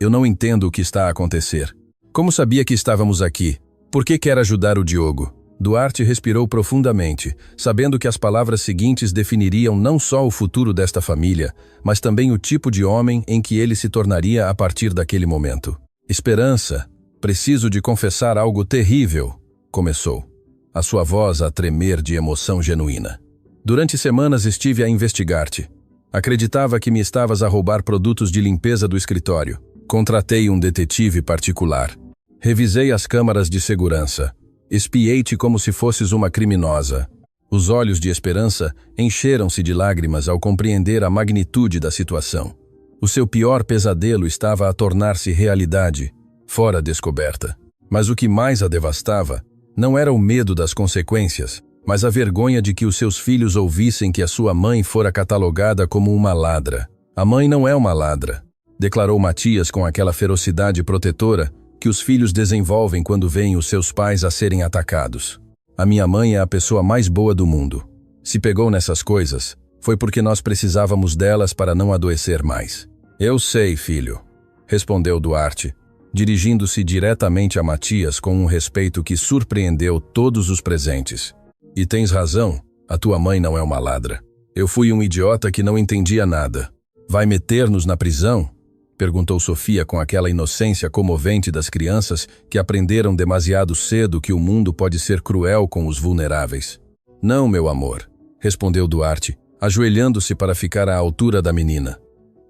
não entendo o que está a acontecer. Como sabia que estávamos aqui? Por que quer ajudar o Diogo? Duarte respirou profundamente, sabendo que as palavras seguintes definiriam não só o futuro desta família, mas também o tipo de homem em que ele se tornaria a partir daquele momento. Esperança, preciso de confessar algo terrível, começou, a sua voz a tremer de emoção genuína. Durante semanas estive a investigar-te. Acreditava que me estavas a roubar produtos de limpeza do escritório. Contratei um detetive particular. Revisei as câmaras de segurança. Espiei-te como se fosses uma criminosa. Os olhos de Esperança encheram-se de lágrimas ao compreender a magnitude da situação. O seu pior pesadelo estava a tornar-se realidade, fora descoberta. Mas o que mais a devastava não era o medo das consequências, mas a vergonha de que os seus filhos ouvissem que a sua mãe fora catalogada como uma ladra. A mãe não é uma ladra, declarou Matias com aquela ferocidade protetora que os filhos desenvolvem quando veem os seus pais a serem atacados. A minha mãe é a pessoa mais boa do mundo. Se pegou nessas coisas, foi porque nós precisávamos delas para não adoecer mais. Eu sei, filho, respondeu Duarte, dirigindo-se diretamente a Matias com um respeito que surpreendeu todos os presentes. E tens razão, a tua mãe não é uma ladra. Eu fui um idiota que não entendia nada. Vai meter-nos na prisão? Perguntou Sofia com aquela inocência comovente das crianças que aprenderam demasiado cedo que o mundo pode ser cruel com os vulneráveis. Não, meu amor, respondeu Duarte, ajoelhando-se para ficar à altura da menina.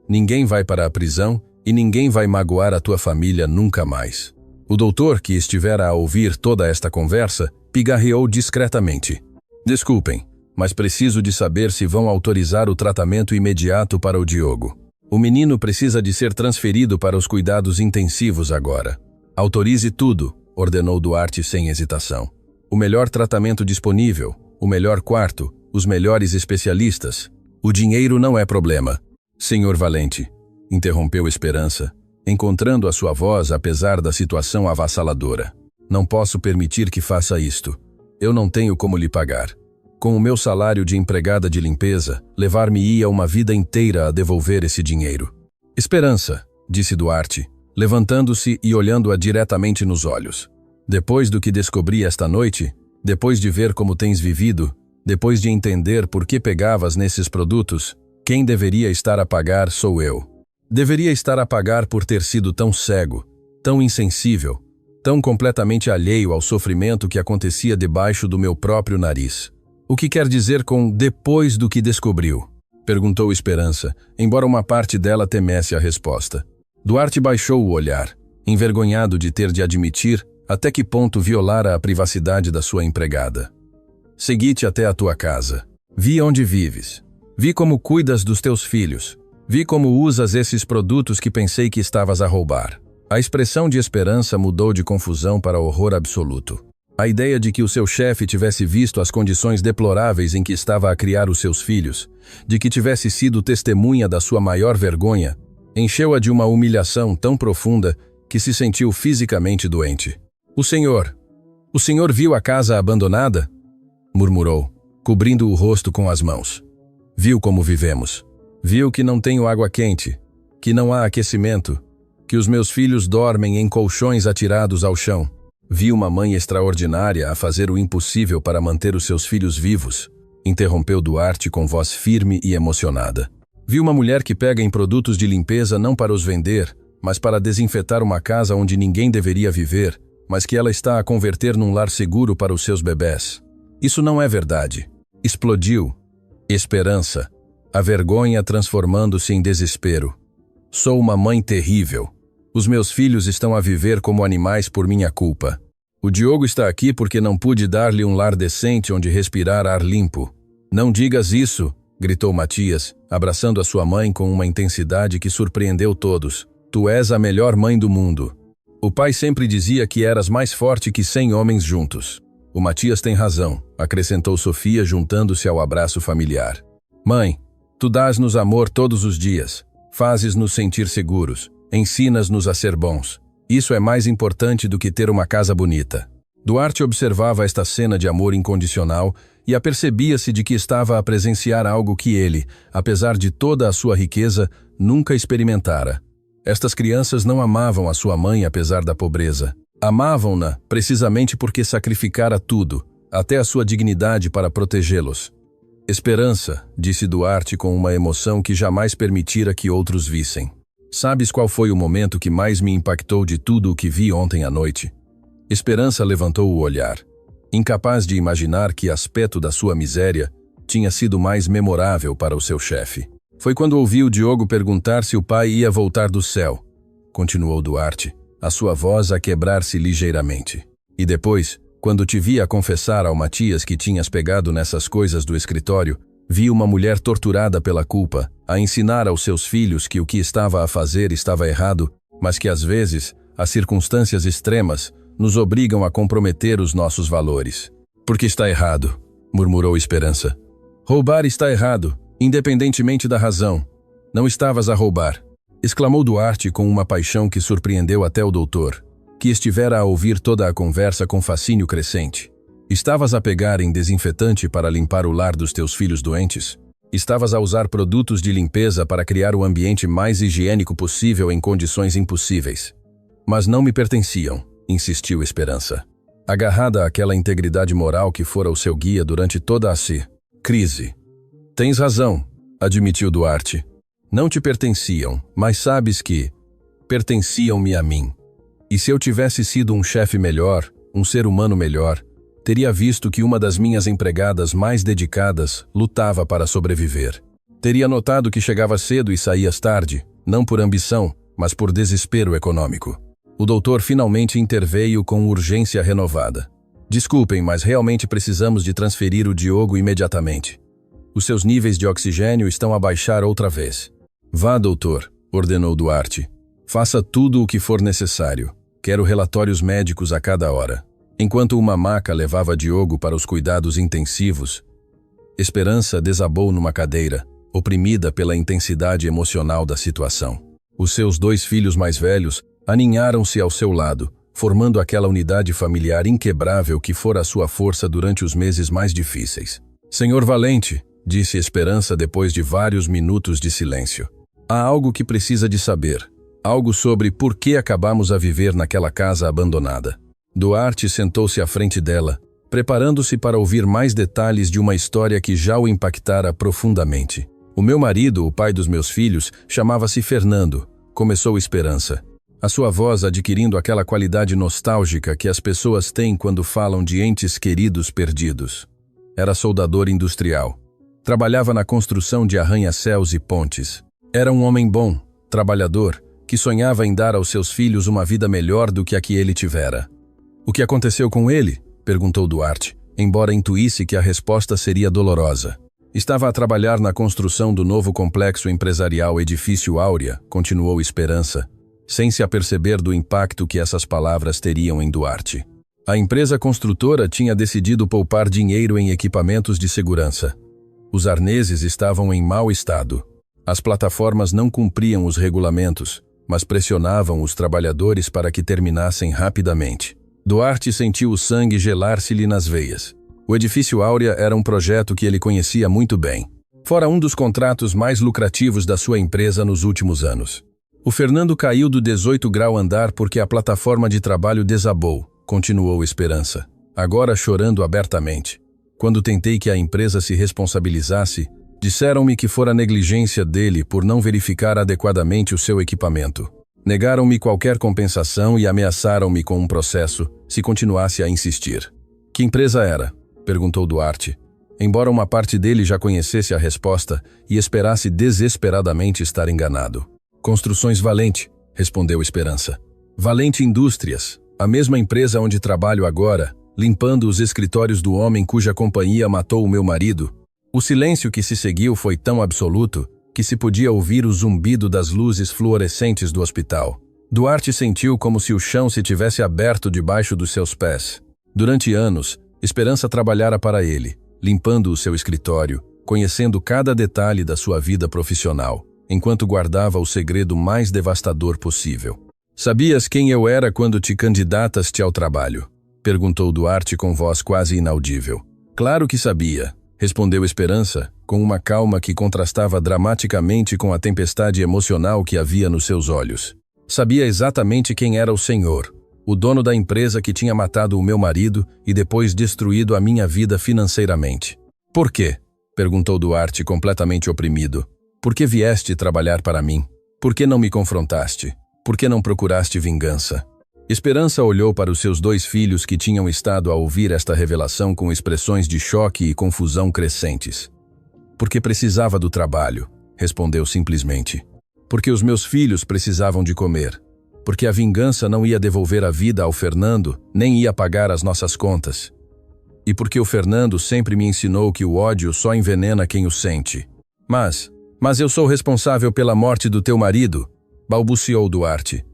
Ninguém vai para a prisão e ninguém vai magoar a tua família nunca mais. O doutor, que estivera a ouvir toda esta conversa, pigarreou discretamente. Desculpem, mas preciso de saber se vão autorizar o tratamento imediato para o Diogo. O menino precisa de ser transferido para os cuidados intensivos agora. Autorize tudo, ordenou Duarte sem hesitação. O melhor tratamento disponível, o melhor quarto, os melhores especialistas. O dinheiro não é problema. Senhor Valente, interrompeu Esperança, encontrando a sua voz apesar da situação avassaladora. Não posso permitir que faça isto. Eu não tenho como lhe pagar. Com o meu salário de empregada de limpeza, levar-me-ia uma vida inteira a devolver esse dinheiro. Esperança, disse Duarte, levantando-se e olhando-a diretamente nos olhos. Depois do que descobri esta noite, depois de ver como tens vivido, depois de entender por que pegavas nesses produtos, quem deveria estar a pagar sou eu. Deveria estar a pagar por ter sido tão cego, tão insensível, tão completamente alheio ao sofrimento que acontecia debaixo do meu próprio nariz. O que quer dizer com depois do que descobriu? Perguntou Esperança, embora uma parte dela temesse a resposta. Duarte baixou o olhar, envergonhado de ter de admitir até que ponto violara a privacidade da sua empregada. Segui-te até a tua casa. Vi onde vives. Vi como cuidas dos teus filhos. Vi como usas esses produtos que pensei que estavas a roubar. A expressão de Esperança mudou de confusão para horror absoluto. A ideia de que o seu chefe tivesse visto as condições deploráveis em que estava a criar os seus filhos, de que tivesse sido testemunha da sua maior vergonha, encheu-a de uma humilhação tão profunda que se sentiu fisicamente doente. O senhor viu a casa abandonada? Murmurou, cobrindo o rosto com as mãos. Viu como vivemos. Viu que não tenho água quente, que não há aquecimento, que os meus filhos dormem em colchões atirados ao chão. Vi uma mãe extraordinária a fazer o impossível para manter os seus filhos vivos, interrompeu Duarte com voz firme e emocionada. Vi uma mulher que pega em produtos de limpeza não para os vender, mas para desinfetar uma casa onde ninguém deveria viver, mas que ela está a converter num lar seguro para os seus bebés. Isso não é verdade. Explodiu. Esperança. A vergonha transformando-se em desespero. Sou uma mãe terrível. Os meus filhos estão a viver como animais por minha culpa. O Diogo está aqui porque não pude dar-lhe um lar decente onde respirar ar limpo. Não digas isso, gritou Matias, abraçando a sua mãe com uma intensidade que surpreendeu todos. Tu és a melhor mãe do mundo. O pai sempre dizia que eras mais forte que 100 homens juntos. O Matias tem razão, acrescentou Sofia juntando-se ao abraço familiar. Mãe, tu dás-nos amor todos os dias, fazes-nos sentir seguros, ensinas-nos a ser bons. Isso é mais importante do que ter uma casa bonita. Duarte observava esta cena de amor incondicional e apercebia-se de que estava a presenciar algo que ele, apesar de toda a sua riqueza, nunca experimentara. Estas crianças não amavam a sua mãe apesar da pobreza. Amavam-na precisamente porque sacrificara tudo, até a sua dignidade para protegê-los. Esperança, disse Duarte com uma emoção que jamais permitira que outros vissem. Sabes qual foi o momento que mais me impactou de tudo o que vi ontem à noite? Esperança levantou o olhar, incapaz de imaginar que aspecto da sua miséria tinha sido mais memorável para o seu chefe. Foi quando ouvi o Diogo perguntar se o pai ia voltar do céu, continuou Duarte, a sua voz a quebrar-se ligeiramente. E depois, quando te vi a confessar ao Matias que tinhas pegado nessas coisas do escritório, vi uma mulher torturada pela culpa, a ensinar aos seus filhos que o que estava a fazer estava errado, mas que às vezes, as circunstâncias extremas, nos obrigam a comprometer os nossos valores. Porque está errado, murmurou Esperança. Roubar está errado, independentemente da razão. Não estavas a roubar, exclamou Duarte com uma paixão que surpreendeu até o doutor, que estivera a ouvir toda a conversa com fascínio crescente. Estavas a pegar em desinfetante para limpar o lar dos teus filhos doentes? Estavas a usar produtos de limpeza para criar o ambiente mais higiênico possível em condições impossíveis. Mas não me pertenciam, insistiu Esperança, agarrada àquela integridade moral que fora o seu guia durante toda a crise. Tens razão, admitiu Duarte. Não te pertenciam, mas sabes que pertenciam-me a mim. E se eu tivesse sido um chefe melhor, um ser humano melhor, teria visto que uma das minhas empregadas mais dedicadas lutava para sobreviver. Teria notado que chegava cedo e saías tarde, não por ambição, mas por desespero econômico. O doutor finalmente interveio com urgência renovada. Desculpem, mas realmente precisamos de transferir o Diogo imediatamente. Os seus níveis de oxigênio estão a baixar outra vez. Vá, doutor, ordenou Duarte. Faça tudo o que for necessário. Quero relatórios médicos a cada hora. Enquanto uma maca levava Diogo para os cuidados intensivos, Esperança desabou numa cadeira, oprimida pela intensidade emocional da situação. Os seus 2 filhos mais velhos aninharam-se ao seu lado, formando aquela unidade familiar inquebrável que fora a sua força durante os meses mais difíceis. Senhor Valente, disse Esperança depois de vários minutos de silêncio. Há algo que precisa de saber. Algo sobre por que acabamos a viver naquela casa abandonada. Duarte sentou-se à frente dela, preparando-se para ouvir mais detalhes de uma história que já o impactara profundamente. O meu marido, o pai dos meus filhos, chamava-se Fernando, começou Esperança. A sua voz adquirindo aquela qualidade nostálgica que as pessoas têm quando falam de entes queridos perdidos. Era soldador industrial. Trabalhava na construção de arranha-céus e pontes. Era um homem bom, trabalhador, que sonhava em dar aos seus filhos uma vida melhor do que a que ele tivera. O que aconteceu com ele? Perguntou Duarte, embora intuísse que a resposta seria dolorosa. Estava a trabalhar na construção do novo complexo empresarial Edifício Áurea, continuou Esperança, sem se aperceber do impacto que essas palavras teriam em Duarte. A empresa construtora tinha decidido poupar dinheiro em equipamentos de segurança. Os arneses estavam em mau estado. As plataformas não cumpriam os regulamentos, mas pressionavam os trabalhadores para que terminassem rapidamente. Duarte sentiu o sangue gelar-se-lhe nas veias. O Edifício Áurea era um projeto que ele conhecia muito bem. Fora um dos contratos mais lucrativos da sua empresa nos últimos anos. O Fernando caiu do 18º andar porque a plataforma de trabalho desabou, continuou Esperança, agora chorando abertamente. Quando tentei que a empresa se responsabilizasse, disseram-me que fora negligência dele por não verificar adequadamente o seu equipamento. Negaram-me qualquer compensação e ameaçaram-me com um processo, se continuasse a insistir. Que empresa era? Perguntou Duarte, embora uma parte dele já conhecesse a resposta e esperasse desesperadamente estar enganado. Construções Valente, respondeu Esperança. Valente Indústrias, a mesma empresa onde trabalho agora, limpando os escritórios do homem cuja companhia matou o meu marido. O silêncio que se seguiu foi tão absoluto que se podia ouvir o zumbido das luzes fluorescentes do hospital. Duarte sentiu como se o chão se tivesse aberto debaixo dos seus pés. Durante anos, Esperança trabalhara para ele, limpando o seu escritório, conhecendo cada detalhe da sua vida profissional, enquanto guardava o segredo mais devastador possível. Sabias quem eu era quando te candidataste ao trabalho? Perguntou Duarte com voz quase inaudível. Claro que sabia, respondeu Esperança, com uma calma que contrastava dramaticamente com a tempestade emocional que havia nos seus olhos. Sabia exatamente quem era o senhor, o dono da empresa que tinha matado o meu marido e depois destruído a minha vida financeiramente. Por quê? Perguntou Duarte completamente oprimido. Por que vieste trabalhar para mim? Por que não me confrontaste? Por que não procuraste vingança? Esperança olhou para os seus 2 filhos que tinham estado a ouvir esta revelação com expressões de choque e confusão crescentes. Porque precisava do trabalho, respondeu simplesmente. Porque os meus filhos precisavam de comer. Porque a vingança não ia devolver a vida ao Fernando, nem ia pagar as nossas contas. E porque o Fernando sempre me ensinou que o ódio só envenena quem o sente. Mas eu sou responsável pela morte do teu marido, balbuciou Duarte.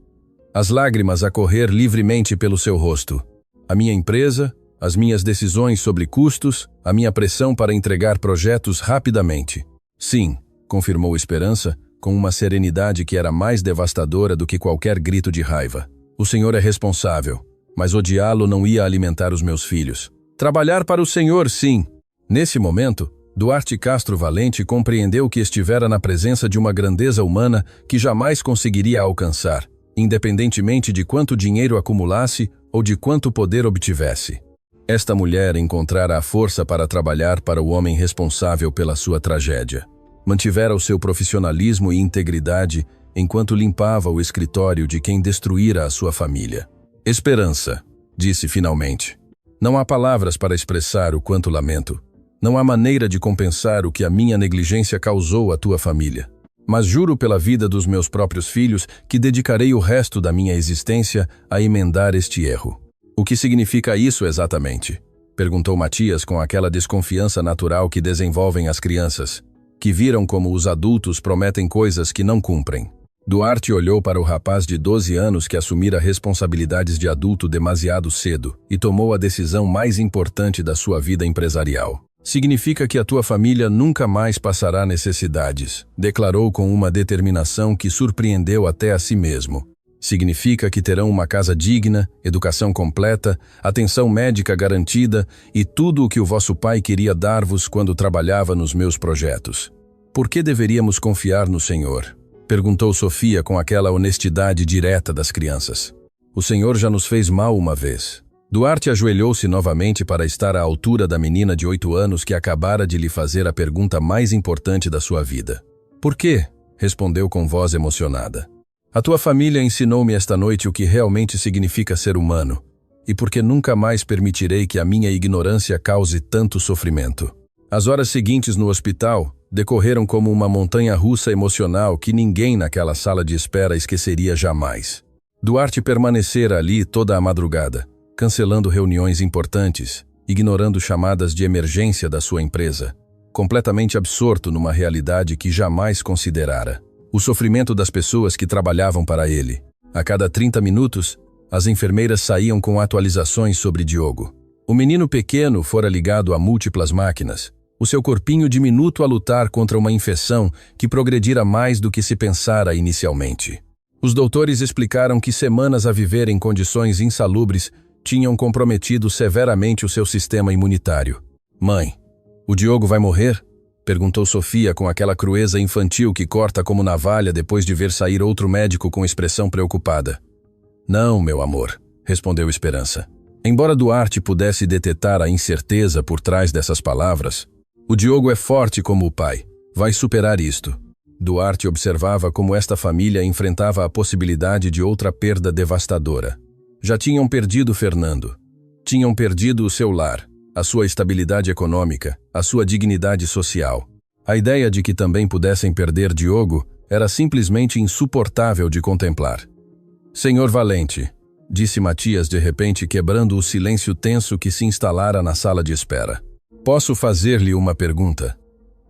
As lágrimas a correr livremente pelo seu rosto. A minha empresa, as minhas decisões sobre custos, a minha pressão para entregar projetos rapidamente. Sim, confirmou Esperança, com uma serenidade que era mais devastadora do que qualquer grito de raiva. O senhor é responsável, mas odiá-lo não ia alimentar os meus filhos. Trabalhar para o senhor, sim. Nesse momento, Duarte Castro Valente compreendeu que estivera na presença de uma grandeza humana que jamais conseguiria alcançar, independentemente de quanto dinheiro acumulasse ou de quanto poder obtivesse. Esta mulher encontrara a força para trabalhar para o homem responsável pela sua tragédia. Mantivera o seu profissionalismo e integridade enquanto limpava o escritório de quem destruíra a sua família. Esperança, disse finalmente. Não há palavras para expressar o quanto lamento. Não há maneira de compensar o que a minha negligência causou à tua família. Mas juro pela vida dos meus próprios filhos que dedicarei o resto da minha existência a emendar este erro. O que significa isso exatamente? Perguntou Matias com aquela desconfiança natural que desenvolvem as crianças, que viram como os adultos prometem coisas que não cumprem. Duarte olhou para o rapaz de 12 anos que assumira responsabilidades de adulto demasiado cedo e tomou a decisão mais importante da sua vida empresarial. Significa que a tua família nunca mais passará necessidades, declarou com uma determinação que surpreendeu até a si mesmo. Significa que terão uma casa digna, educação completa, atenção médica garantida e tudo o que o vosso pai queria dar-vos quando trabalhava nos meus projetos. Por que deveríamos confiar no Senhor? Perguntou Sofia com aquela honestidade direta das crianças. O Senhor já nos fez mal uma vez. Duarte ajoelhou-se novamente para estar à altura da menina de 8 anos que acabara de lhe fazer a pergunta mais importante da sua vida. Por quê? Respondeu com voz emocionada. A tua família ensinou-me esta noite o que realmente significa ser humano, e porque nunca mais permitirei que a minha ignorância cause tanto sofrimento. As horas seguintes no hospital decorreram como uma montanha-russa emocional que ninguém naquela sala de espera esqueceria jamais. Duarte permanecera ali toda a madrugada, cancelando reuniões importantes, ignorando chamadas de emergência da sua empresa, completamente absorto numa realidade que jamais considerara. O sofrimento das pessoas que trabalhavam para ele. A cada 30 minutos, as enfermeiras saíam com atualizações sobre Diogo. O menino pequeno fora ligado a múltiplas máquinas, o seu corpinho diminuto a lutar contra uma infecção que progredira mais do que se pensara inicialmente. Os doutores explicaram que semanas a viver em condições insalubres tinham comprometido severamente o seu sistema imunitário. Mãe, o Diogo vai morrer? Perguntou Sofia com aquela crueza infantil que corta como navalha depois de ver sair outro médico com expressão preocupada. Não, meu amor, respondeu Esperança. Embora Duarte pudesse detetar a incerteza por trás dessas palavras, o Diogo é forte como o pai. Vai superar isto. Duarte observava como esta família enfrentava a possibilidade de outra perda devastadora. Já tinham perdido Fernando. Tinham perdido o seu lar, a sua estabilidade econômica, a sua dignidade social. A ideia de que também pudessem perder Diogo era simplesmente insuportável de contemplar. Senhor Valente, disse Matias de repente quebrando o silêncio tenso que se instalara na sala de espera. Posso fazer-lhe uma pergunta?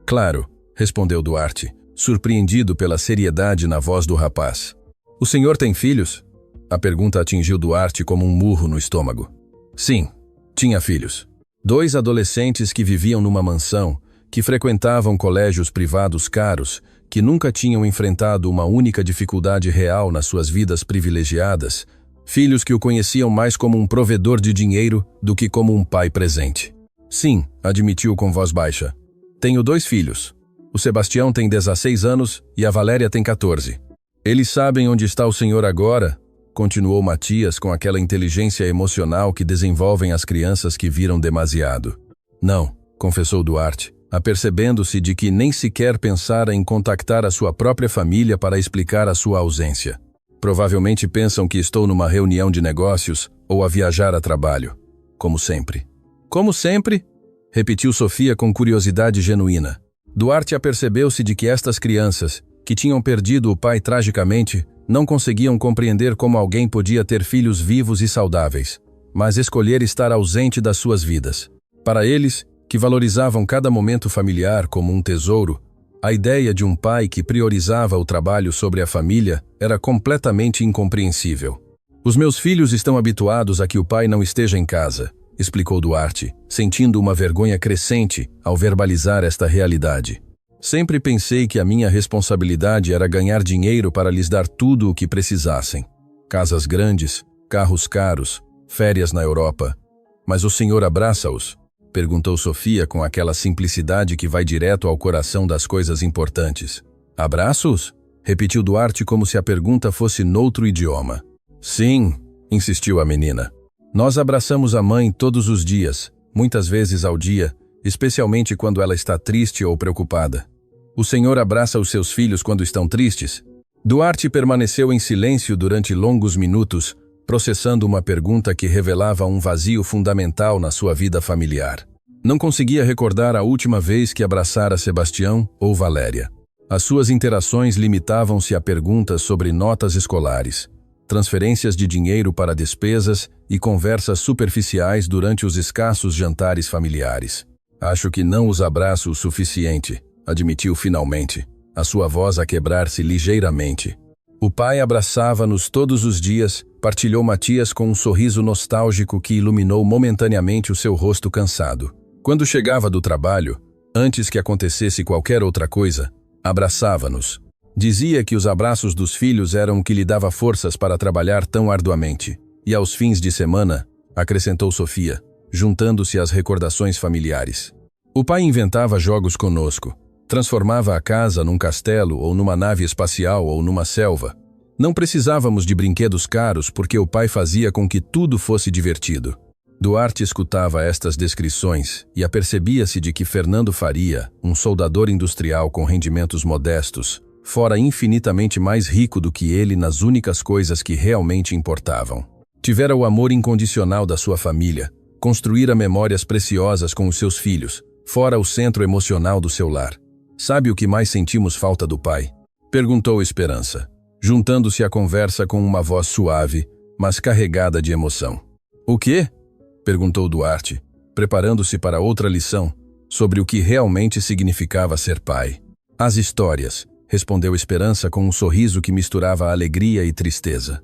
Claro, respondeu Duarte, surpreendido pela seriedade na voz do rapaz. O senhor tem filhos? A pergunta atingiu Duarte como um murro no estômago. Sim, tinha filhos. 2 adolescentes que viviam numa mansão, que frequentavam colégios privados caros, que nunca tinham enfrentado uma única dificuldade real nas suas vidas privilegiadas, filhos que o conheciam mais como um provedor de dinheiro do que como um pai presente. Sim, admitiu com voz baixa. Tenho 2 filhos. O Sebastião tem 16 anos e a Valéria tem 14. Eles sabem onde está o senhor agora? Continuou Matias com aquela inteligência emocional que desenvolvem as crianças que viram demasiado. Não, confessou Duarte, apercebendo-se de que nem sequer pensara em contactar a sua própria família para explicar a sua ausência. Provavelmente pensam que estou numa reunião de negócios ou a viajar a trabalho. Como sempre. Como sempre? Repetiu Sofia com curiosidade genuína. Duarte apercebeu-se de que estas crianças, que tinham perdido o pai tragicamente, não conseguiam compreender como alguém podia ter filhos vivos e saudáveis, mas escolher estar ausente das suas vidas. Para eles, que valorizavam cada momento familiar como um tesouro, a ideia de um pai que priorizava o trabalho sobre a família era completamente incompreensível. Os meus filhos estão habituados a que o pai não esteja em casa, explicou Duarte, sentindo uma vergonha crescente ao verbalizar esta realidade. Sempre pensei que a minha responsabilidade era ganhar dinheiro para lhes dar tudo o que precisassem. Casas grandes, carros caros, férias na Europa. Mas o senhor abraça-os? Perguntou Sofia com aquela simplicidade que vai direto ao coração das coisas importantes. Abraços? Repetiu Duarte como se a pergunta fosse noutro idioma. Sim, insistiu a menina. Nós abraçamos a mãe todos os dias, muitas vezes ao dia, especialmente quando ela está triste ou preocupada. O senhor abraça os seus filhos quando estão tristes? Duarte permaneceu em silêncio durante longos minutos, processando uma pergunta que revelava um vazio fundamental na sua vida familiar. Não conseguia recordar a última vez que abraçara Sebastião ou Valéria. As suas interações limitavam-se a perguntas sobre notas escolares, transferências de dinheiro para despesas e conversas superficiais durante os escassos jantares familiares. Acho que não os abraço o suficiente, admitiu finalmente, a sua voz a quebrar-se ligeiramente. O pai abraçava-nos todos os dias, partilhou Matias com um sorriso nostálgico que iluminou momentaneamente o seu rosto cansado. Quando chegava do trabalho, antes que acontecesse qualquer outra coisa, abraçava-nos. Dizia que os abraços dos filhos eram o que lhe dava forças para trabalhar tão arduamente. E aos fins de semana, acrescentou Sofia, juntando-se às recordações familiares. O pai inventava jogos conosco, transformava a casa num castelo ou numa nave espacial ou numa selva. Não precisávamos de brinquedos caros porque o pai fazia com que tudo fosse divertido. Duarte escutava estas descrições e apercebia-se de que Fernando Faria, um soldador industrial com rendimentos modestos, fora infinitamente mais rico do que ele nas únicas coisas que realmente importavam. Tivera o amor incondicional da sua família, construíra memórias preciosas com os seus filhos, fora o centro emocional do seu lar. Sabe o que mais sentimos falta do pai? Perguntou Esperança, juntando-se à conversa com uma voz suave, mas carregada de emoção. O quê? Perguntou Duarte, preparando-se para outra lição sobre o que realmente significava ser pai. As histórias, respondeu Esperança com um sorriso que misturava alegria e tristeza.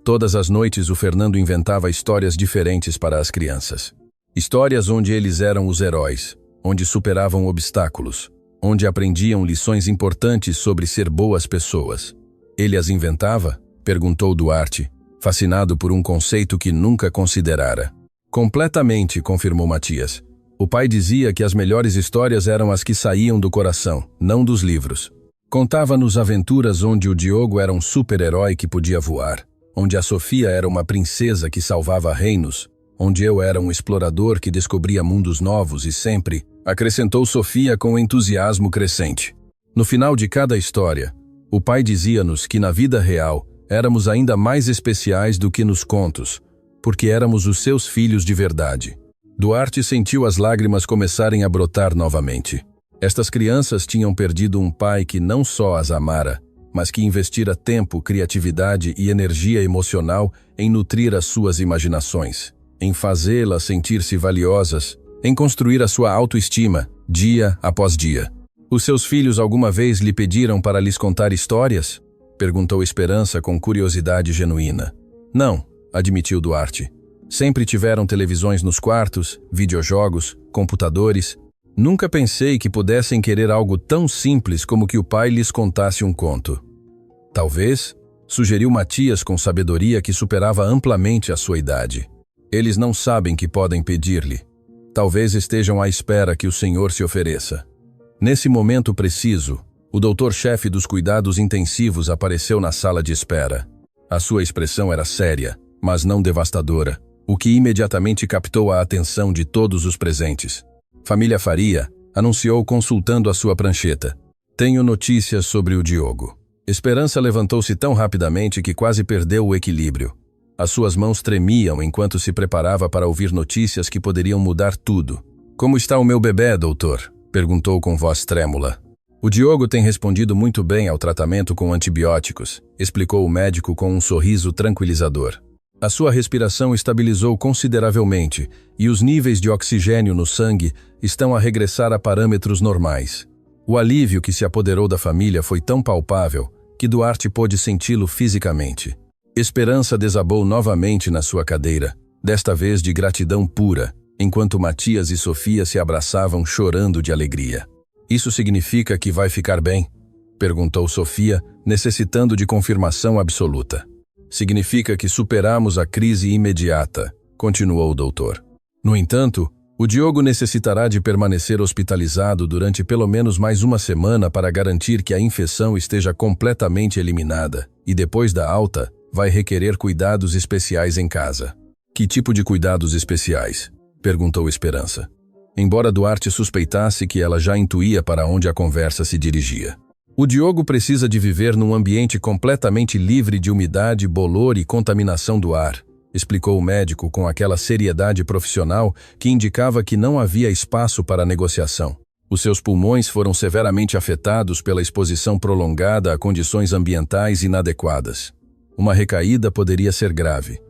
Todas as noites o Fernando inventava histórias diferentes para as crianças. Histórias onde eles eram os heróis, onde superavam obstáculos, onde aprendiam lições importantes sobre ser boas pessoas. Ele as inventava? Perguntou Duarte, fascinado por um conceito que nunca considerara. Completamente, confirmou Matias. O pai dizia que as melhores histórias eram as que saíam do coração, não dos livros. Contava-nos aventuras onde o Diogo era um super-herói que podia voar, onde a Sofia era uma princesa que salvava reinos, onde eu era um explorador que descobria mundos novos e sempre, acrescentou Sofia com entusiasmo crescente. No final de cada história, o pai dizia-nos que na vida real éramos ainda mais especiais do que nos contos, porque éramos os seus filhos de verdade. Duarte sentiu as lágrimas começarem a brotar novamente. Estas crianças tinham perdido um pai que não só as amara, mas que investira tempo, criatividade e energia emocional em nutrir as suas imaginações, em fazê-las sentir-se valiosas, em construir a sua autoestima, dia após dia. Os seus filhos alguma vez lhe pediram para lhes contar histórias? Perguntou Esperança com curiosidade genuína. Não, admitiu Duarte. Sempre tiveram televisões nos quartos, videojogos, computadores. Nunca pensei que pudessem querer algo tão simples como que o pai lhes contasse um conto. Talvez, sugeriu Matias com sabedoria que superava amplamente a sua idade. Eles não sabem que podem pedir-lhe. Talvez estejam à espera que o Senhor se ofereça. Nesse momento preciso, o doutor-chefe dos cuidados intensivos apareceu na sala de espera. A sua expressão era séria, mas não devastadora, o que imediatamente captou a atenção de todos os presentes. Família Faria, anunciou consultando a sua prancheta. Tenho notícias sobre o Diogo. Esperança levantou-se tão rapidamente que quase perdeu o equilíbrio. As suas mãos tremiam enquanto se preparava para ouvir notícias que poderiam mudar tudo. Como está o meu bebê, doutor? Perguntou com voz trêmula. O Diogo tem respondido muito bem ao tratamento com antibióticos, explicou o médico com um sorriso tranquilizador. A sua respiração estabilizou consideravelmente e os níveis de oxigênio no sangue estão a regressar a parâmetros normais. O alívio que se apoderou da família foi tão palpável que Duarte pôde senti-lo fisicamente. Esperança desabou novamente na sua cadeira, desta vez de gratidão pura, enquanto Matias e Sofia se abraçavam chorando de alegria. Isso significa que vai ficar bem? Perguntou Sofia, necessitando de confirmação absoluta. Significa que superamos a crise imediata, continuou o doutor. No entanto, o Diogo necessitará de permanecer hospitalizado durante pelo menos mais uma semana para garantir que a infecção esteja completamente eliminada, e depois da alta, vai requerer cuidados especiais em casa. Que tipo de cuidados especiais? Perguntou Esperança. Embora Duarte suspeitasse que ela já intuía para onde a conversa se dirigia. O Diogo precisa de viver num ambiente completamente livre de umidade, bolor e contaminação do ar, explicou o médico com aquela seriedade profissional que indicava que não havia espaço para negociação. Os seus pulmões foram severamente afetados pela exposição prolongada a condições ambientais inadequadas. Uma recaída poderia ser grave.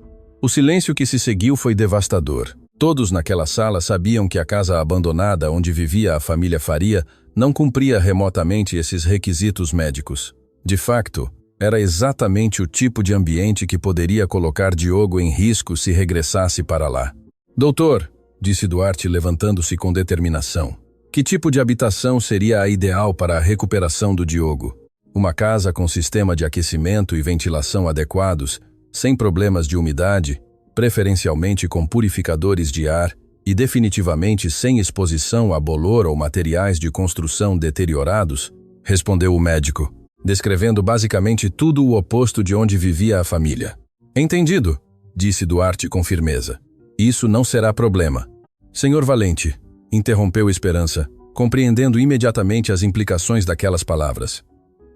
O silêncio que se seguiu foi devastador. Todos naquela sala sabiam que a casa abandonada onde vivia a família Faria não cumpria remotamente esses requisitos médicos. De facto, era exatamente o tipo de ambiente que poderia colocar Diogo em risco se regressasse para lá. Doutor, disse Duarte levantando-se com determinação, que tipo de habitação seria a ideal para a recuperação do Diogo? Uma casa com sistema de aquecimento e ventilação adequados, sem problemas de umidade, preferencialmente com purificadores de ar e definitivamente sem exposição a bolor ou materiais de construção deteriorados, respondeu o médico, descrevendo basicamente tudo o oposto de onde vivia a família. Entendido, disse Duarte com firmeza. Isso não será problema. Senhor Valente, interrompeu Esperança, compreendendo imediatamente as implicações daquelas palavras.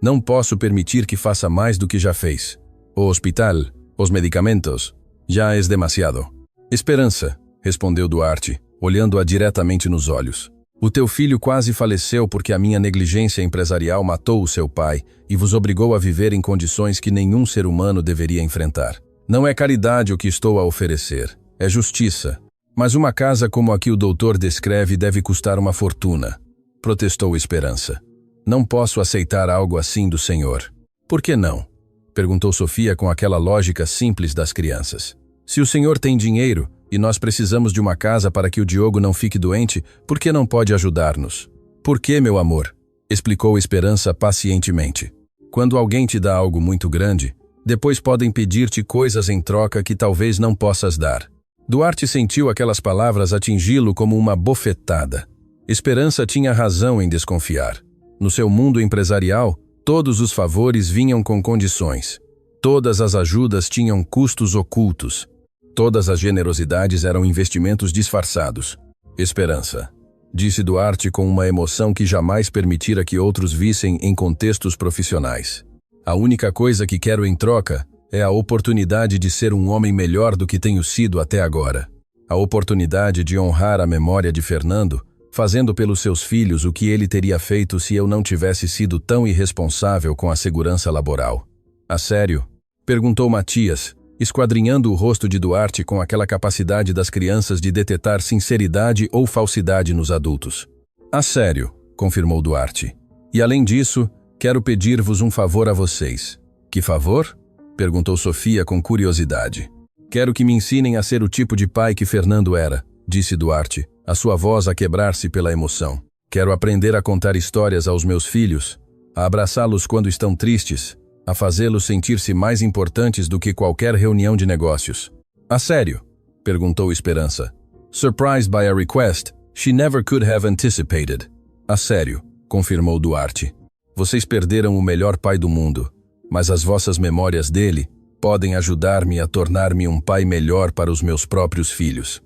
Não posso permitir que faça mais do que já fez. O hospital, os medicamentos, já é demasiado. Esperança, respondeu Duarte, olhando-a diretamente nos olhos. O teu filho quase faleceu porque a minha negligência empresarial matou o seu pai e vos obrigou a viver em condições que nenhum ser humano deveria enfrentar. Não é caridade o que estou a oferecer, é justiça. Mas uma casa como a que o doutor descreve deve custar uma fortuna, protestou Esperança. Não posso aceitar algo assim do senhor. Por que não? Perguntou Sofia com aquela lógica simples das crianças. Se o senhor tem dinheiro e nós precisamos de uma casa para que o Diogo não fique doente, por que não pode ajudar-nos? Por que, meu amor? Explicou Esperança pacientemente. Quando alguém te dá algo muito grande, depois podem pedir-te coisas em troca que talvez não possas dar. Duarte sentiu aquelas palavras atingi-lo como uma bofetada. Esperança tinha razão em desconfiar. No seu mundo empresarial, todos os favores vinham com condições. Todas as ajudas tinham custos ocultos. Todas as generosidades eram investimentos disfarçados. Esperança, disse Duarte com uma emoção que jamais permitira que outros vissem em contextos profissionais. A única coisa que quero em troca é a oportunidade de ser um homem melhor do que tenho sido até agora. A oportunidade de honrar a memória de Fernando, fazendo pelos seus filhos o que ele teria feito se eu não tivesse sido tão irresponsável com a segurança laboral. A sério? Perguntou Matias, esquadrinhando o rosto de Duarte com aquela capacidade das crianças de detetar sinceridade ou falsidade nos adultos. A sério, confirmou Duarte. E além disso, quero pedir-vos um favor a vocês. Que favor? Perguntou Sofia com curiosidade. Quero que me ensinem a ser o tipo de pai que Fernando era, disse Duarte, a sua voz a quebrar-se pela emoção. Quero aprender a contar histórias aos meus filhos, a abraçá-los quando estão tristes, a fazê-los sentir-se mais importantes do que qualquer reunião de negócios. A sério? Perguntou Esperança. Surprised by a request she never could have anticipated. A sério, confirmou Duarte. Vocês perderam o melhor pai do mundo, mas as vossas memórias dele podem ajudar-me a tornar-me um pai melhor para os meus próprios filhos.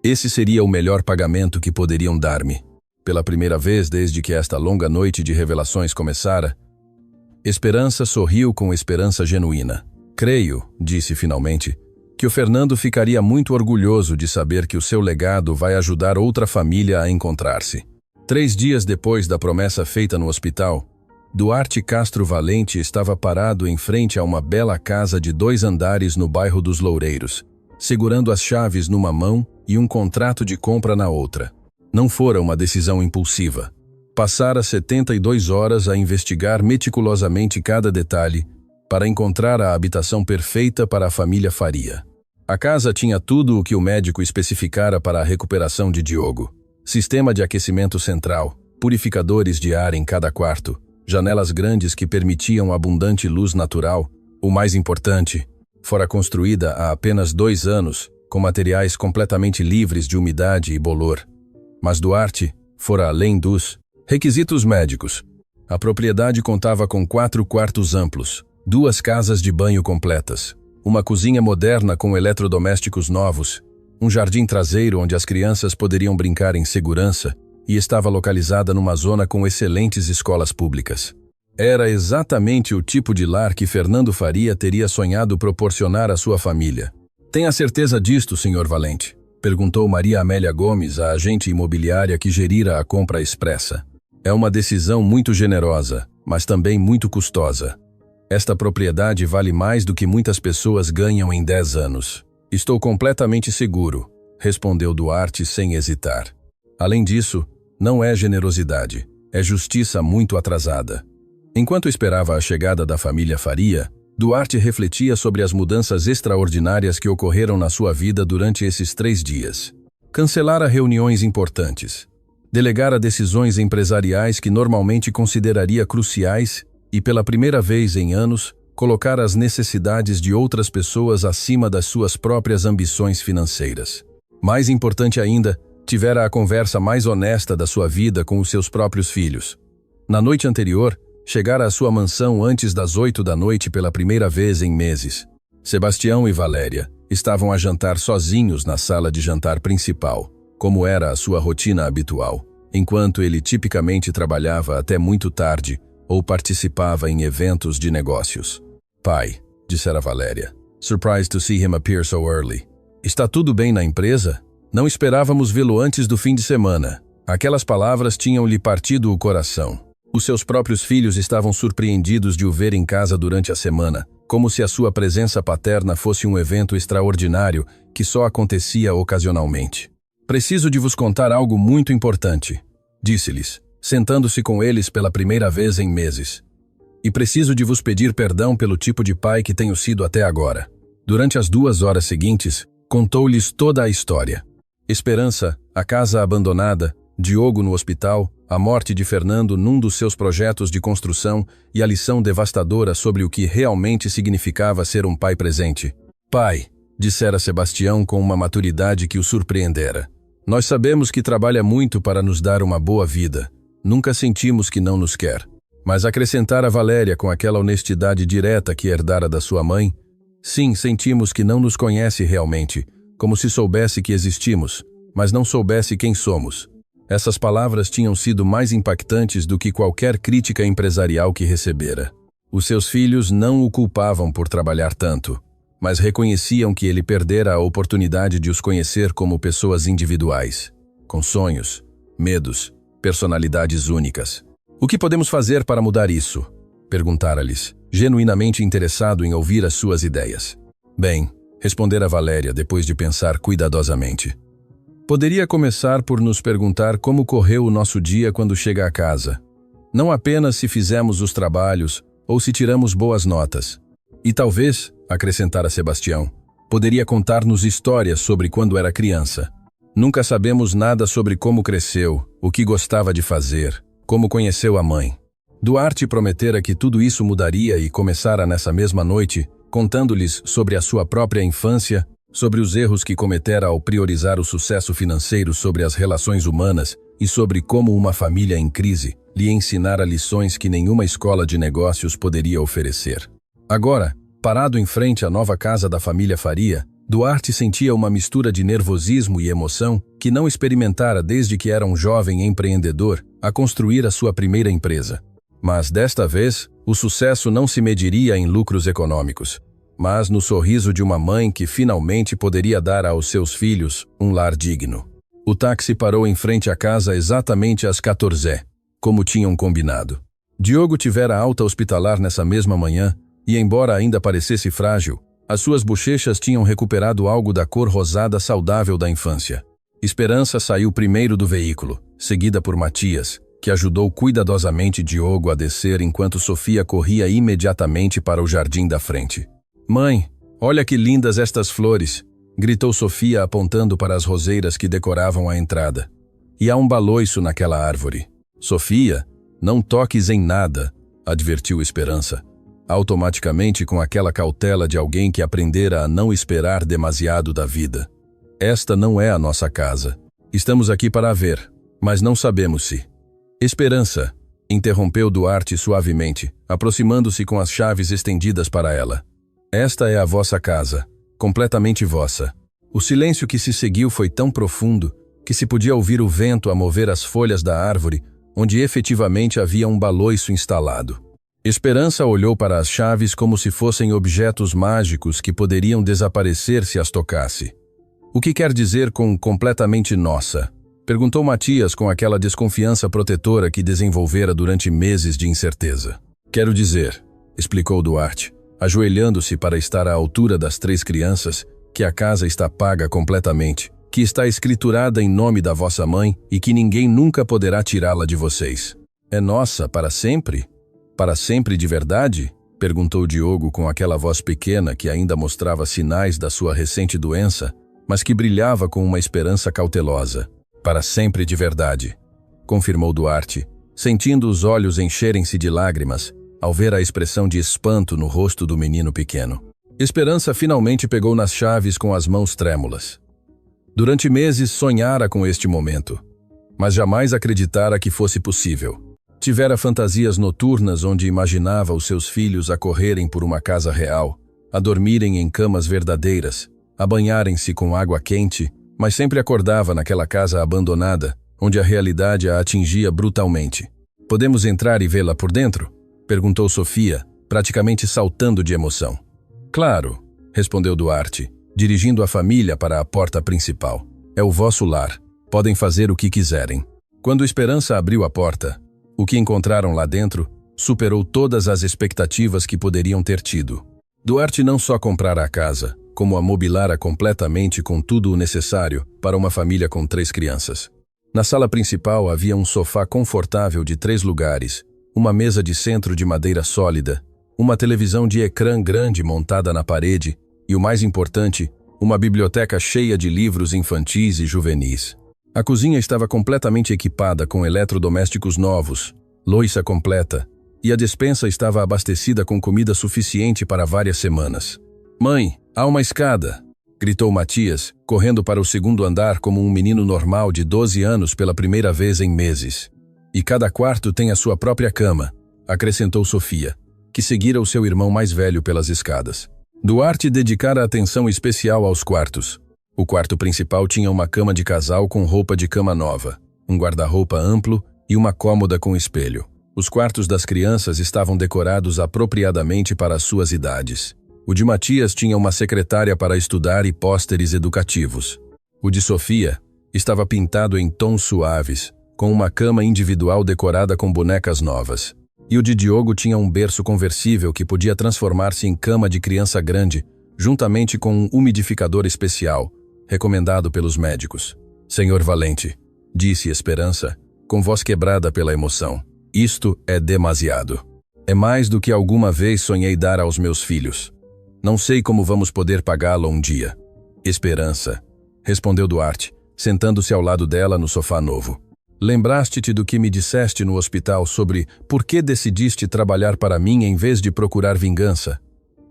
Esse seria o melhor pagamento que poderiam dar-me. Pela primeira vez desde que esta longa noite de revelações começara, Esperança sorriu com esperança genuína. Creio, disse finalmente, que o Fernando ficaria muito orgulhoso de saber que o seu legado vai ajudar outra família a encontrar-se. 3 dias depois da promessa feita no hospital, Duarte Castro Valente estava parado em frente a uma bela casa de 2 andares no bairro dos Loureiros, segurando as chaves numa mão e um contrato de compra na outra. Não fora uma decisão impulsiva. Passara 72 horas a investigar meticulosamente cada detalhe para encontrar a habitação perfeita para a família Faria. A casa tinha tudo o que o médico especificara para a recuperação de Diogo. Sistema de aquecimento central, purificadores de ar em cada quarto, janelas grandes que permitiam abundante luz natural. O mais importante, fora construída há apenas 2 anos, com materiais completamente livres de umidade e bolor. Mas Duarte fora além dos requisitos médicos. A propriedade contava com 4 quartos amplos, 2 casas de banho completas, uma cozinha moderna com eletrodomésticos novos, um jardim traseiro onde as crianças poderiam brincar em segurança e estava localizada numa zona com excelentes escolas públicas. Era exatamente o tipo de lar que Fernando Faria teria sonhado proporcionar à sua família. Tem a certeza disto, Sr. Valente? Perguntou Maria Amélia Gomes, a agente imobiliária que gerira a compra expressa. É uma decisão muito generosa, mas também muito custosa. Esta propriedade vale mais do que muitas pessoas ganham em 10 anos. Estou completamente seguro, respondeu Duarte sem hesitar. Além disso, não é generosidade, é justiça muito atrasada. Enquanto esperava a chegada da família Faria, Duarte refletia sobre as mudanças extraordinárias que ocorreram na sua vida durante esses 3 dias. Cancelara reuniões importantes, delegara decisões empresariais que normalmente consideraria cruciais e, pela primeira vez em anos, colocar as necessidades de outras pessoas acima das suas próprias ambições financeiras. Mais importante ainda, tivera a conversa mais honesta da sua vida com os seus próprios filhos. Na noite anterior, chegara à sua mansão antes das 8 da noite pela primeira vez em meses. Sebastião e Valéria estavam a jantar sozinhos na sala de jantar principal, como era a sua rotina habitual, enquanto ele tipicamente trabalhava até muito tarde ou participava em eventos de negócios. Pai, dissera Valéria, surprised to see him appear so early. Está tudo bem na empresa? Não esperávamos vê-lo antes do fim de semana. Aquelas palavras tinham-lhe partido o coração. Os seus próprios filhos estavam surpreendidos de o ver em casa durante a semana, como se a sua presença paterna fosse um evento extraordinário que só acontecia ocasionalmente. Preciso de vos contar algo muito importante, disse-lhes, sentando-se com eles pela primeira vez em meses. E preciso de vos pedir perdão pelo tipo de pai que tenho sido até agora. Durante as 2 horas seguintes, contou-lhes toda a história. Esperança, a casa abandonada, Diogo no hospital, a morte de Fernando num dos seus projetos de construção e a lição devastadora sobre o que realmente significava ser um pai presente. Pai, dissera Sebastião com uma maturidade que o surpreendera. Nós sabemos que trabalha muito para nos dar uma boa vida. Nunca sentimos que não nos quer. Mas acrescentara Valéria com aquela honestidade direta que herdara da sua mãe, sim, sentimos que não nos conhece realmente, como se soubesse que existimos, mas não soubesse quem somos. Essas palavras tinham sido mais impactantes do que qualquer crítica empresarial que recebera. Os seus filhos não o culpavam por trabalhar tanto, mas reconheciam que ele perdera a oportunidade de os conhecer como pessoas individuais, com sonhos, medos, personalidades únicas. O que podemos fazer para mudar isso? Perguntara-lhes, genuinamente interessado em ouvir as suas ideias. Bem, respondera Valéria depois de pensar cuidadosamente. Poderia começar por nos perguntar como correu o nosso dia quando chega a casa. Não apenas se fizemos os trabalhos ou se tiramos boas notas. E talvez, acrescentara Sebastião, poderia contar-nos histórias sobre quando era criança. Nunca sabemos nada sobre como cresceu, o que gostava de fazer, como conheceu a mãe. Duarte prometera que tudo isso mudaria e começara nessa mesma noite, contando-lhes sobre a sua própria infância, sobre os erros que cometera ao priorizar o sucesso financeiro sobre as relações humanas e sobre como uma família em crise lhe ensinara lições que nenhuma escola de negócios poderia oferecer. Agora, parado em frente à nova casa da família Faria, Duarte sentia uma mistura de nervosismo e emoção que não experimentara desde que era um jovem empreendedor a construir a sua primeira empresa. Mas desta vez, o sucesso não se mediria em lucros econômicos, mas no sorriso de uma mãe que finalmente poderia dar aos seus filhos um lar digno. O táxi parou em frente à casa exatamente às 14h, como tinham combinado. Diogo tivera alta hospitalar nessa mesma manhã e, embora ainda parecesse frágil, as suas bochechas tinham recuperado algo da cor rosada saudável da infância. Esperança saiu primeiro do veículo, seguida por Matias, que ajudou cuidadosamente Diogo a descer enquanto Sofia corria imediatamente para o jardim da frente. Mãe, olha que lindas estas flores, gritou Sofia apontando para as roseiras que decoravam a entrada. E há um baloiço naquela árvore. Sofia, não toques em nada, advertiu Esperança, automaticamente com aquela cautela de alguém que aprendera a não esperar demasiado da vida. Esta não é a nossa casa. Estamos aqui para a ver, mas não sabemos se... Esperança, interrompeu Duarte suavemente, aproximando-se com as chaves estendidas para ela. Esta é a vossa casa, completamente vossa. O silêncio que se seguiu foi tão profundo que se podia ouvir o vento a mover as folhas da árvore, onde efetivamente havia um baloiço instalado. Esperança olhou para as chaves como se fossem objetos mágicos que poderiam desaparecer se as tocasse. O que quer dizer com completamente nossa? Perguntou Matias com aquela desconfiança protetora que desenvolvera durante meses de incerteza. Quero dizer, explicou Duarte, ajoelhando-se para estar à altura das 3 crianças, que a casa está paga completamente, que está escriturada em nome da vossa mãe e que ninguém nunca poderá tirá-la de vocês. É nossa para sempre? Para sempre de verdade? Perguntou Diogo com aquela voz pequena que ainda mostrava sinais da sua recente doença, mas que brilhava com uma esperança cautelosa. Para sempre de verdade, confirmou Duarte, sentindo os olhos encherem-se de lágrimas ao ver a expressão de espanto no rosto do menino pequeno. Esperança finalmente pegou nas chaves com as mãos trêmulas. Durante meses sonhara com este momento, mas jamais acreditara que fosse possível. Tivera fantasias noturnas onde imaginava os seus filhos a correrem por uma casa real, a dormirem em camas verdadeiras, a banharem-se com água quente, mas sempre acordava naquela casa abandonada, onde a realidade a atingia brutalmente. Podemos entrar e vê-la por dentro? Perguntou Sofia, praticamente saltando de emoção. Claro, respondeu Duarte, dirigindo a família para a porta principal. É o vosso lar. Podem fazer o que quiserem. Quando Esperança abriu a porta, o que encontraram lá dentro superou todas as expectativas que poderiam ter tido. Duarte não só comprara a casa, como a mobilara completamente com tudo o necessário para uma família com 3 crianças. Na sala principal havia um sofá confortável de 3 lugares, uma mesa de centro de madeira sólida, uma televisão de ecrã grande montada na parede e, o mais importante, uma biblioteca cheia de livros infantis e juvenis. A cozinha estava completamente equipada com eletrodomésticos novos, louça completa, e a despensa estava abastecida com comida suficiente para várias semanas. «Mãe, há uma escada!» gritou Matias, correndo para o 2º andar como um menino normal de 12 anos pela primeira vez em meses. «E cada quarto tem a sua própria cama», acrescentou Sofia, que seguira o seu irmão mais velho pelas escadas. Duarte dedicara atenção especial aos quartos. O quarto principal tinha uma cama de casal com roupa de cama nova, um guarda-roupa amplo e uma cômoda com espelho. Os quartos das crianças estavam decorados apropriadamente para as suas idades. O de Matias tinha uma secretária para estudar e pósteres educativos. O de Sofia estava pintado em tons suaves, com uma cama individual decorada com bonecas novas. E o de Diogo tinha um berço conversível que podia transformar-se em cama de criança grande, juntamente com um umidificador especial, recomendado pelos médicos. «Senhor Valente», disse Esperança, com voz quebrada pela emoção, «isto é demasiado. É mais do que alguma vez sonhei dar aos meus filhos. Não sei como vamos poder pagá-lo um dia». «Esperança», respondeu Duarte, sentando-se ao lado dela no sofá novo. «Lembraste-te do que me disseste no hospital sobre por que decidiste trabalhar para mim em vez de procurar vingança?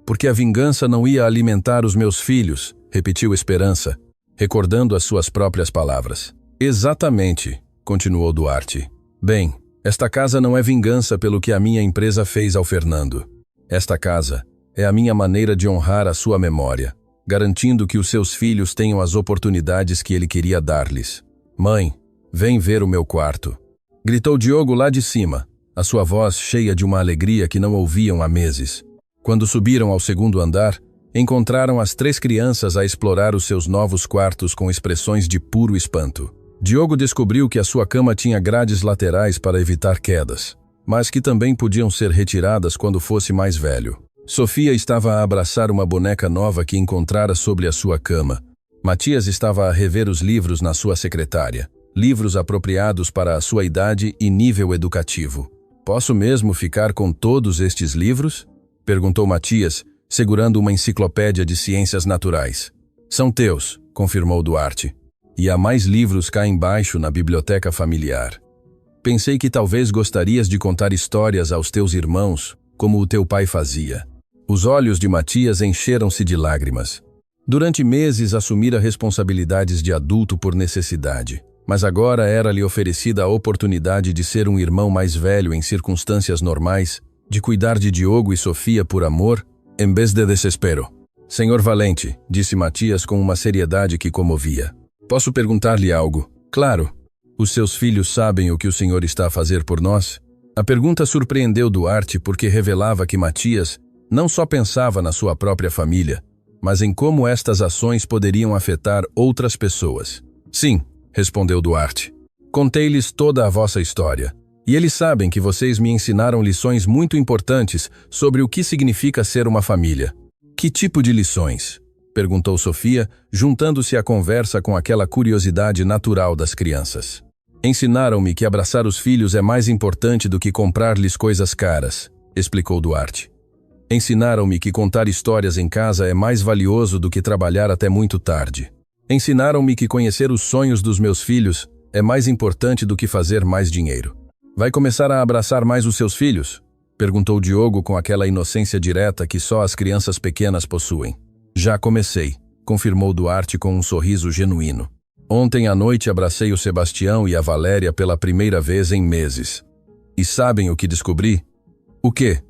Porque a vingança não ia alimentar os meus filhos», repetiu Esperança, recordando as suas próprias palavras. «Exatamente», continuou Duarte. «Bem, esta casa não é vingança pelo que a minha empresa fez ao Fernando. Esta casa é a minha maneira de honrar a sua memória, garantindo que os seus filhos tenham as oportunidades que ele queria dar-lhes. Mãe, vem ver o meu quarto», gritou Diogo lá de cima, a sua voz cheia de uma alegria que não ouviam há meses. Quando subiram ao 2º andar, encontraram as 3 crianças a explorar os seus novos quartos com expressões de puro espanto. Diogo descobriu que a sua cama tinha grades laterais para evitar quedas, mas que também podiam ser retiradas quando fosse mais velho. Sofia estava a abraçar uma boneca nova que encontrara sobre a sua cama. Matias estava a rever os livros na sua secretária, livros apropriados para a sua idade e nível educativo. «Posso mesmo ficar com todos estes livros?» perguntou Matias, segurando uma enciclopédia de ciências naturais. «São teus», confirmou Duarte. «E há mais livros cá embaixo na biblioteca familiar. Pensei que talvez gostarias de contar histórias aos teus irmãos, como o teu pai fazia». Os olhos de Matias encheram-se de lágrimas. Durante meses assumira responsabilidades de adulto por necessidade, mas agora era-lhe oferecida a oportunidade de ser um irmão mais velho em circunstâncias normais, de cuidar de Diogo e Sofia por amor, em vez de desespero. «Senhor Valente», disse Matias com uma seriedade que comovia. «Posso perguntar-lhe algo?» «Claro. Os seus filhos sabem o que o senhor está a fazer por nós?» A pergunta surpreendeu Duarte porque revelava que Matias não só pensava na sua própria família, mas em como estas ações poderiam afetar outras pessoas. Sim, respondeu Duarte. Contei-lhes toda a vossa história. E eles sabem que vocês me ensinaram lições muito importantes sobre o que significa ser uma família. Que tipo de lições? Perguntou Sofia, juntando-se à conversa com aquela curiosidade natural das crianças. Ensinaram-me que abraçar os filhos é mais importante do que comprar-lhes coisas caras, explicou Duarte. Ensinaram-me que contar histórias em casa é mais valioso do que trabalhar até muito tarde. Ensinaram-me que conhecer os sonhos dos meus filhos é mais importante do que fazer mais dinheiro. Vai começar a abraçar mais os seus filhos? Perguntou Diogo com aquela inocência direta que só as crianças pequenas possuem. Já comecei, confirmou Duarte com um sorriso genuíno. Ontem à noite abracei o Sebastião e a Valéria pela primeira vez em meses. E sabem o que descobri? O quê?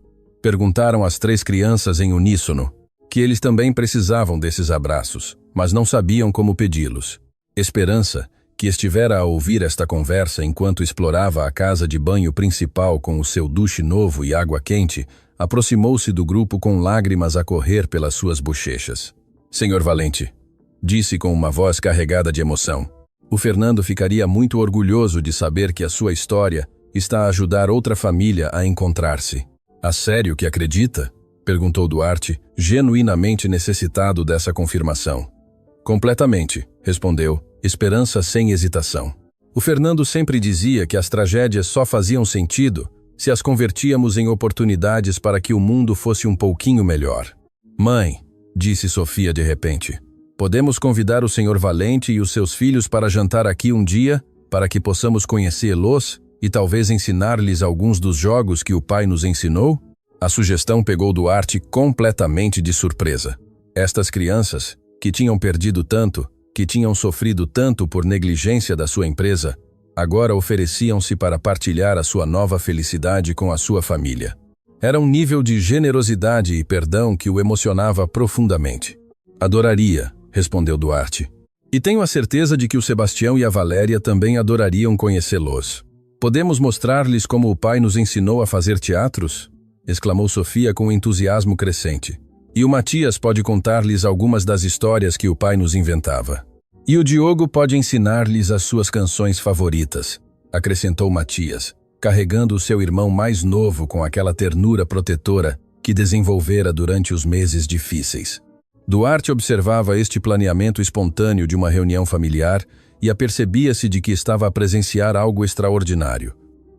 Perguntaram as 3 crianças em uníssono. Que eles também precisavam desses abraços, mas não sabiam como pedi-los. Esperança, que estivera a ouvir esta conversa enquanto explorava a casa de banho principal com o seu duche novo e água quente, aproximou-se do grupo com lágrimas a correr pelas suas bochechas. Senhor Valente, disse com uma voz carregada de emoção. O Fernando ficaria muito orgulhoso de saber que a sua história está a ajudar outra família a encontrar-se. A sério que acredita? Perguntou Duarte, genuinamente necessitado dessa confirmação. Completamente, respondeu, Esperança sem hesitação. O Fernando sempre dizia que as tragédias só faziam sentido se as convertíamos em oportunidades para que o mundo fosse um pouquinho melhor. Mãe, disse Sofia de repente, podemos convidar o Senhor Valente e os seus filhos para jantar aqui um dia, para que possamos conhecê-los e talvez ensinar-lhes alguns dos jogos que o pai nos ensinou? A sugestão pegou Duarte completamente de surpresa. Estas crianças, que tinham perdido tanto, que tinham sofrido tanto por negligência da sua empresa, agora ofereciam-se para partilhar a sua nova felicidade com a sua família. Era um nível de generosidade e perdão que o emocionava profundamente. Adoraria, respondeu Duarte. E tenho a certeza de que o Sebastião e a Valéria também adorariam conhecê-los. Podemos mostrar-lhes como o pai nos ensinou a fazer teatros? Exclamou Sofia com entusiasmo crescente. E o Matias pode contar-lhes algumas das histórias que o pai nos inventava. E o Diogo pode ensinar-lhes as suas canções favoritas, acrescentou Matias, carregando o seu irmão mais novo com aquela ternura protetora que desenvolvera durante os meses difíceis. Duarte observava este planeamento espontâneo de uma reunião familiar e apercebia-se de que estava a presenciar algo extraordinário.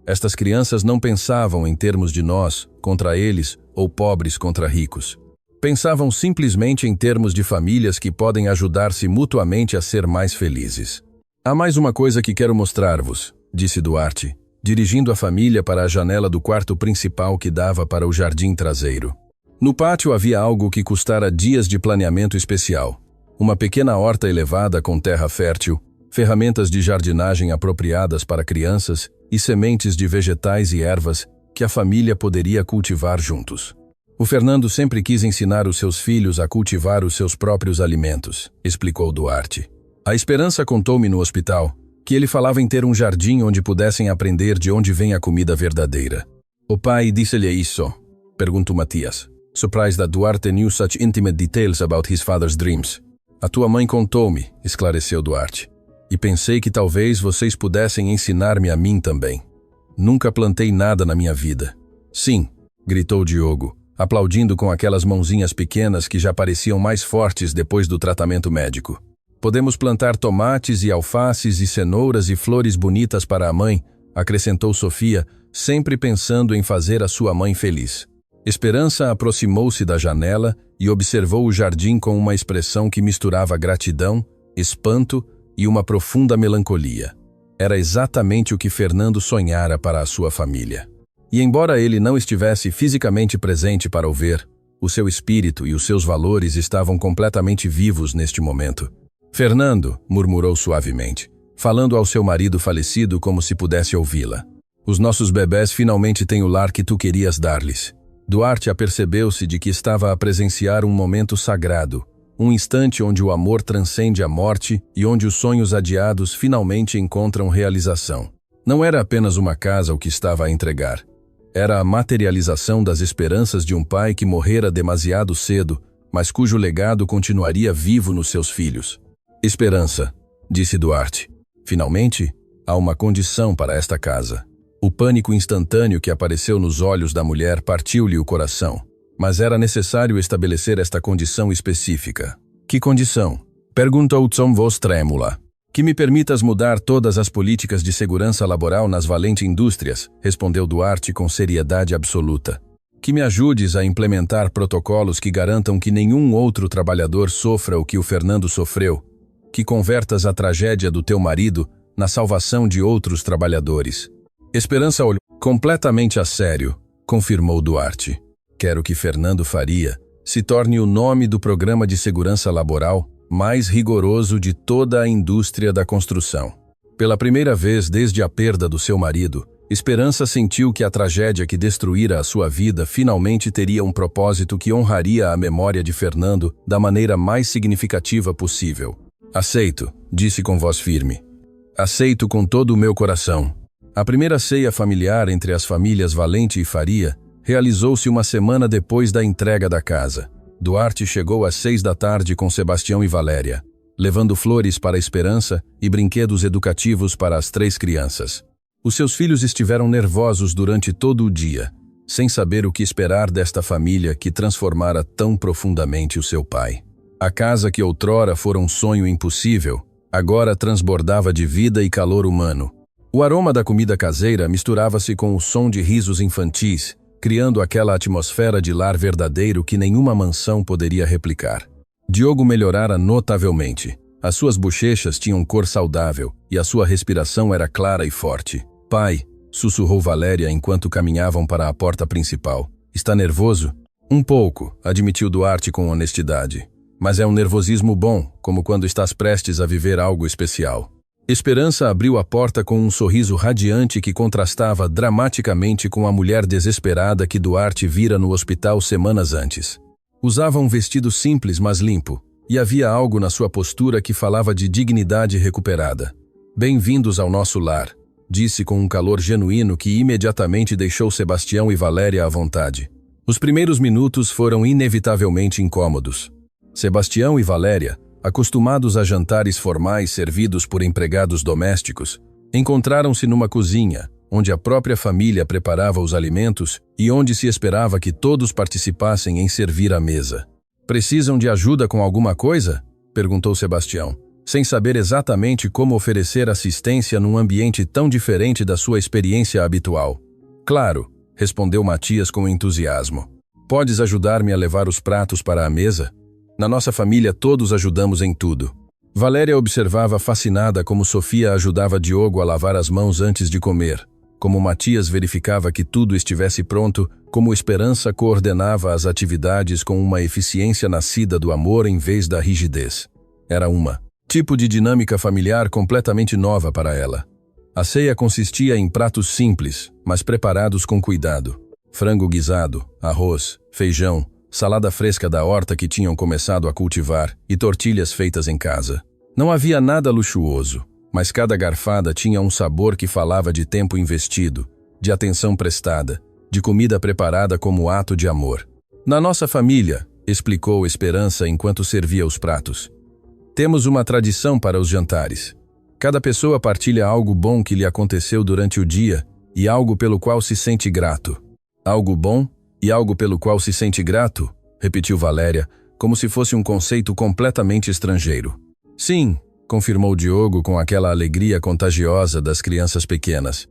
Estas crianças não pensavam em termos de nós contra eles ou pobres contra ricos. Pensavam simplesmente em termos de famílias que podem ajudar-se mutuamente a ser mais felizes. Há mais uma coisa que quero mostrar-vos, disse Duarte, dirigindo a família para a janela do quarto principal que dava para o jardim traseiro. No pátio havia algo que custara dias de planeamento especial. Uma pequena horta elevada com terra fértil, ferramentas de jardinagem apropriadas para crianças e sementes de vegetais e ervas que a família poderia cultivar juntos. O Fernando sempre quis ensinar os seus filhos a cultivar os seus próprios alimentos, explicou Duarte. A Esperança contou-me no hospital que ele falava em ter um jardim onde pudessem aprender de onde vem a comida verdadeira. O pai disse-lhe isso? Perguntou Matias, surprised that Duarte knew such intimate details about his father's dreams. A tua mãe contou-me, esclareceu Duarte. E pensei que talvez vocês pudessem ensinar-me a mim também. Nunca plantei nada na minha vida. Sim, gritou Diogo, aplaudindo com aquelas mãozinhas pequenas que já pareciam mais fortes depois do tratamento médico. Podemos plantar tomates e alfaces e cenouras e flores bonitas para a mãe, acrescentou Sofia, sempre pensando em fazer a sua mãe feliz. Esperança aproximou-se da janela e observou o jardim com uma expressão que misturava gratidão, espanto e uma profunda melancolia. Era exatamente o que Fernando sonhara para a sua família. E embora ele não estivesse fisicamente presente para o ver, o seu espírito e os seus valores estavam completamente vivos neste momento. Fernando, murmurou suavemente, falando ao seu marido falecido como se pudesse ouvi-la. Os nossos bebés finalmente têm o lar que tu querias dar-lhes. Duarte apercebeu-se de que estava a presenciar um momento sagrado, um instante onde o amor transcende a morte e onde os sonhos adiados finalmente encontram realização. Não era apenas uma casa o que estava a entregar. Era a materialização das esperanças de um pai que morrera demasiado cedo, mas cujo legado continuaria vivo nos seus filhos. Esperança, disse Duarte. Finalmente, há uma condição para esta casa. O pânico instantâneo que apareceu nos olhos da mulher partiu-lhe o coração. Mas era necessário estabelecer esta condição específica. Que condição? Perguntou Tom voz trêmula. Que me permitas mudar todas as políticas de segurança laboral nas valentes indústrias, respondeu Duarte com seriedade absoluta. Que me ajudes a implementar protocolos que garantam que nenhum outro trabalhador sofra o que o Fernando sofreu. Que convertas a tragédia do teu marido na salvação de outros trabalhadores. Esperança olhou completamente a sério, confirmou Duarte. Quero que Fernando Faria se torne o nome do programa de segurança laboral mais rigoroso de toda a indústria da construção. Pela primeira vez desde a perda do seu marido, Esperança sentiu que a tragédia que destruíra a sua vida finalmente teria um propósito que honraria a memória de Fernando da maneira mais significativa possível. Aceito, disse com voz firme. Aceito com todo o meu coração. A primeira ceia familiar entre as famílias Valente e Faria realizou-se uma semana depois da entrega da casa. Duarte chegou às 6 da tarde com Sebastião e Valéria, levando flores para a Esperança e brinquedos educativos para as 3 crianças. Os seus filhos estiveram nervosos durante todo o dia, sem saber o que esperar desta família que transformara tão profundamente o seu pai. A casa que outrora fora um sonho impossível, agora transbordava de vida e calor humano. O aroma da comida caseira misturava-se com o som de risos infantis, criando aquela atmosfera de lar verdadeiro que nenhuma mansão poderia replicar. Diogo melhorara notavelmente. As suas bochechas tinham cor saudável e a sua respiração era clara e forte. Pai, sussurrou Valéria enquanto caminhavam para a porta principal. Está nervoso? Um pouco, admitiu Duarte com honestidade. Mas é um nervosismo bom, como quando estás prestes a viver algo especial. Esperança abriu a porta com um sorriso radiante que contrastava dramaticamente com a mulher desesperada que Duarte vira no hospital semanas antes. Usava um vestido simples, mas limpo, e havia algo na sua postura que falava de dignidade recuperada. Bem-vindos ao nosso lar, disse com um calor genuíno que imediatamente deixou Sebastião e Valéria à vontade. Os primeiros minutos foram inevitavelmente incômodos. Sebastião e Valéria, acostumados a jantares formais servidos por empregados domésticos, encontraram-se numa cozinha, onde a própria família preparava os alimentos e onde se esperava que todos participassem em servir a mesa. «Precisam de ajuda com alguma coisa?» perguntou Sebastião, sem saber exatamente como oferecer assistência num ambiente tão diferente da sua experiência habitual. «Claro», respondeu Matias com entusiasmo. «Podes ajudar-me a levar os pratos para a mesa? Na nossa família todos ajudamos em tudo». Valéria observava fascinada como Sofia ajudava Diogo a lavar as mãos antes de comer, como Matias verificava que tudo estivesse pronto, como Esperança coordenava as atividades com uma eficiência nascida do amor em vez da rigidez. Era tipo de dinâmica familiar completamente nova para ela. A ceia consistia em pratos simples, mas preparados com cuidado. Frango guisado, arroz, feijão, salada fresca da horta que tinham começado a cultivar e tortilhas feitas em casa. Não havia nada luxuoso, mas cada garfada tinha um sabor que falava de tempo investido, de atenção prestada, de comida preparada como ato de amor. Na nossa família, explicou Esperança enquanto servia os pratos, temos uma tradição para os jantares. Cada pessoa partilha algo bom que lhe aconteceu durante o dia e algo pelo qual se sente grato. Algo bom e algo pelo qual se sente grato? Repetiu Valéria, como se fosse um conceito completamente estrangeiro. Sim, confirmou Diogo com aquela alegria contagiosa das crianças pequenas.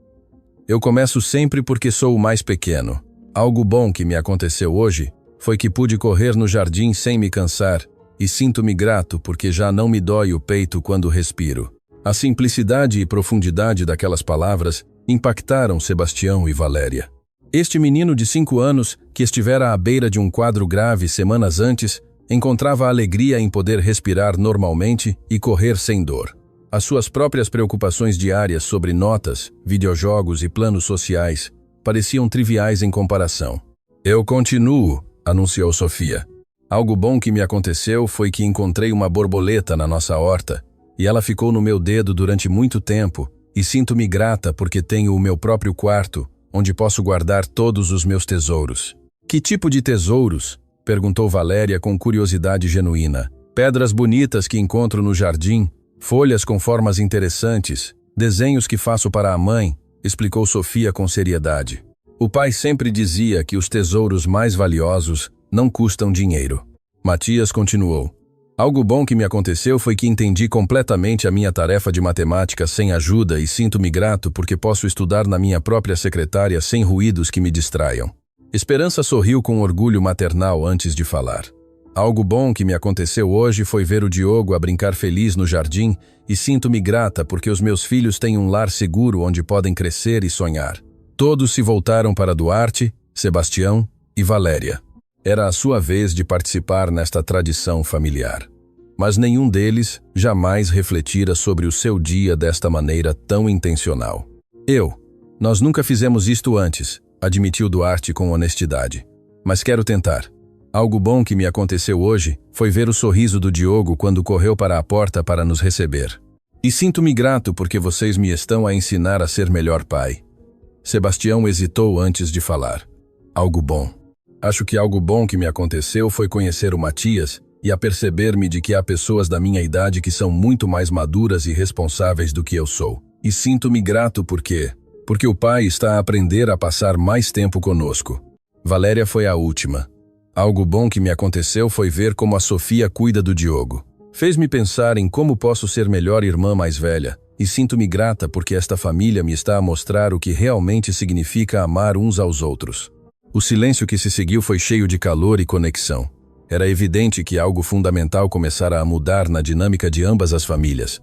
Eu começo sempre porque sou o mais pequeno. Algo bom que me aconteceu hoje foi que pude correr no jardim sem me cansar e sinto-me grato porque já não me dói o peito quando respiro. A simplicidade e profundidade daquelas palavras impactaram Sebastião e Valéria. Este menino de 5 anos, que estivera à beira de um quadro grave semanas antes, encontrava alegria em poder respirar normalmente e correr sem dor. As suas próprias preocupações diárias sobre notas, videojogos e planos sociais pareciam triviais em comparação. Eu continuo, anunciou Sofia. Algo bom que me aconteceu foi que encontrei uma borboleta na nossa horta e ela ficou no meu dedo durante muito tempo e sinto-me grata porque tenho o meu próprio quarto, onde posso guardar todos os meus tesouros. Que tipo de tesouros? Perguntou Valéria com curiosidade genuína. Pedras bonitas que encontro no jardim, folhas com formas interessantes, desenhos que faço para a mãe, explicou Sofia com seriedade. O pai sempre dizia que os tesouros mais valiosos não custam dinheiro. Matias continuou. Algo bom que me aconteceu foi que entendi completamente a minha tarefa de matemática sem ajuda e sinto-me grato porque posso estudar na minha própria secretária sem ruídos que me distraiam. Esperança sorriu com orgulho maternal antes de falar. Algo bom que me aconteceu hoje foi ver o Diogo a brincar feliz no jardim e sinto-me grata porque os meus filhos têm um lar seguro onde podem crescer e sonhar. Todos se voltaram para Duarte, Sebastião e Valéria. Era a sua vez de participar nesta tradição familiar. Mas nenhum deles jamais refletira sobre o seu dia desta maneira tão intencional. Nós nunca fizemos isto antes, admitiu Duarte com honestidade. Mas quero tentar. Algo bom que me aconteceu hoje foi ver o sorriso do Diogo quando correu para a porta para nos receber. E sinto-me grato porque vocês me estão a ensinar a ser melhor pai. Sebastião hesitou antes de falar. Algo bom. Acho que algo bom que me aconteceu foi conhecer o Matias e aperceber-me de que há pessoas da minha idade que são muito mais maduras e responsáveis do que eu sou. E sinto-me grato porque o pai está a aprender a passar mais tempo conosco. Valéria foi a última. Algo bom que me aconteceu foi ver como a Sofia cuida do Diogo. Fez-me pensar em como posso ser melhor irmã mais velha, e sinto-me grata porque esta família me está a mostrar o que realmente significa amar uns aos outros. O silêncio que se seguiu foi cheio de calor e conexão. Era evidente que algo fundamental começara a mudar na dinâmica de ambas as famílias.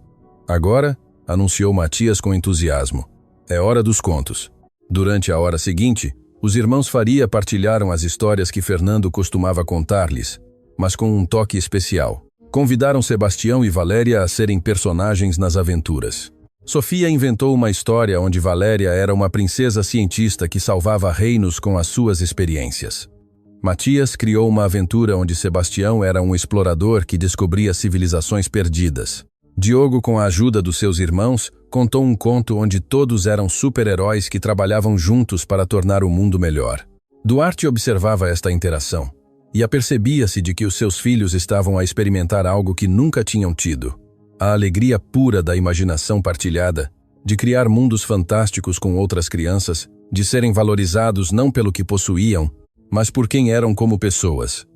Agora, anunciou Matias com entusiasmo, é hora dos contos. Durante a hora seguinte, os irmãos Faria partilharam as histórias que Fernando costumava contar-lhes, mas com um toque especial. Convidaram Sebastião e Valéria a serem personagens nas aventuras. Sofia inventou uma história onde Valéria era uma princesa cientista que salvava reinos com as suas experiências. Matias criou uma aventura onde Sebastião era um explorador que descobria civilizações perdidas. Diogo, com a ajuda dos seus irmãos, contou um conto onde todos eram super-heróis que trabalhavam juntos para tornar o mundo melhor. Duarte observava esta interação e apercebia-se de que os seus filhos estavam a experimentar algo que nunca tinham tido. A alegria pura da imaginação partilhada, de criar mundos fantásticos com outras crianças, de serem valorizados não pelo que possuíam, mas por quem eram como pessoas.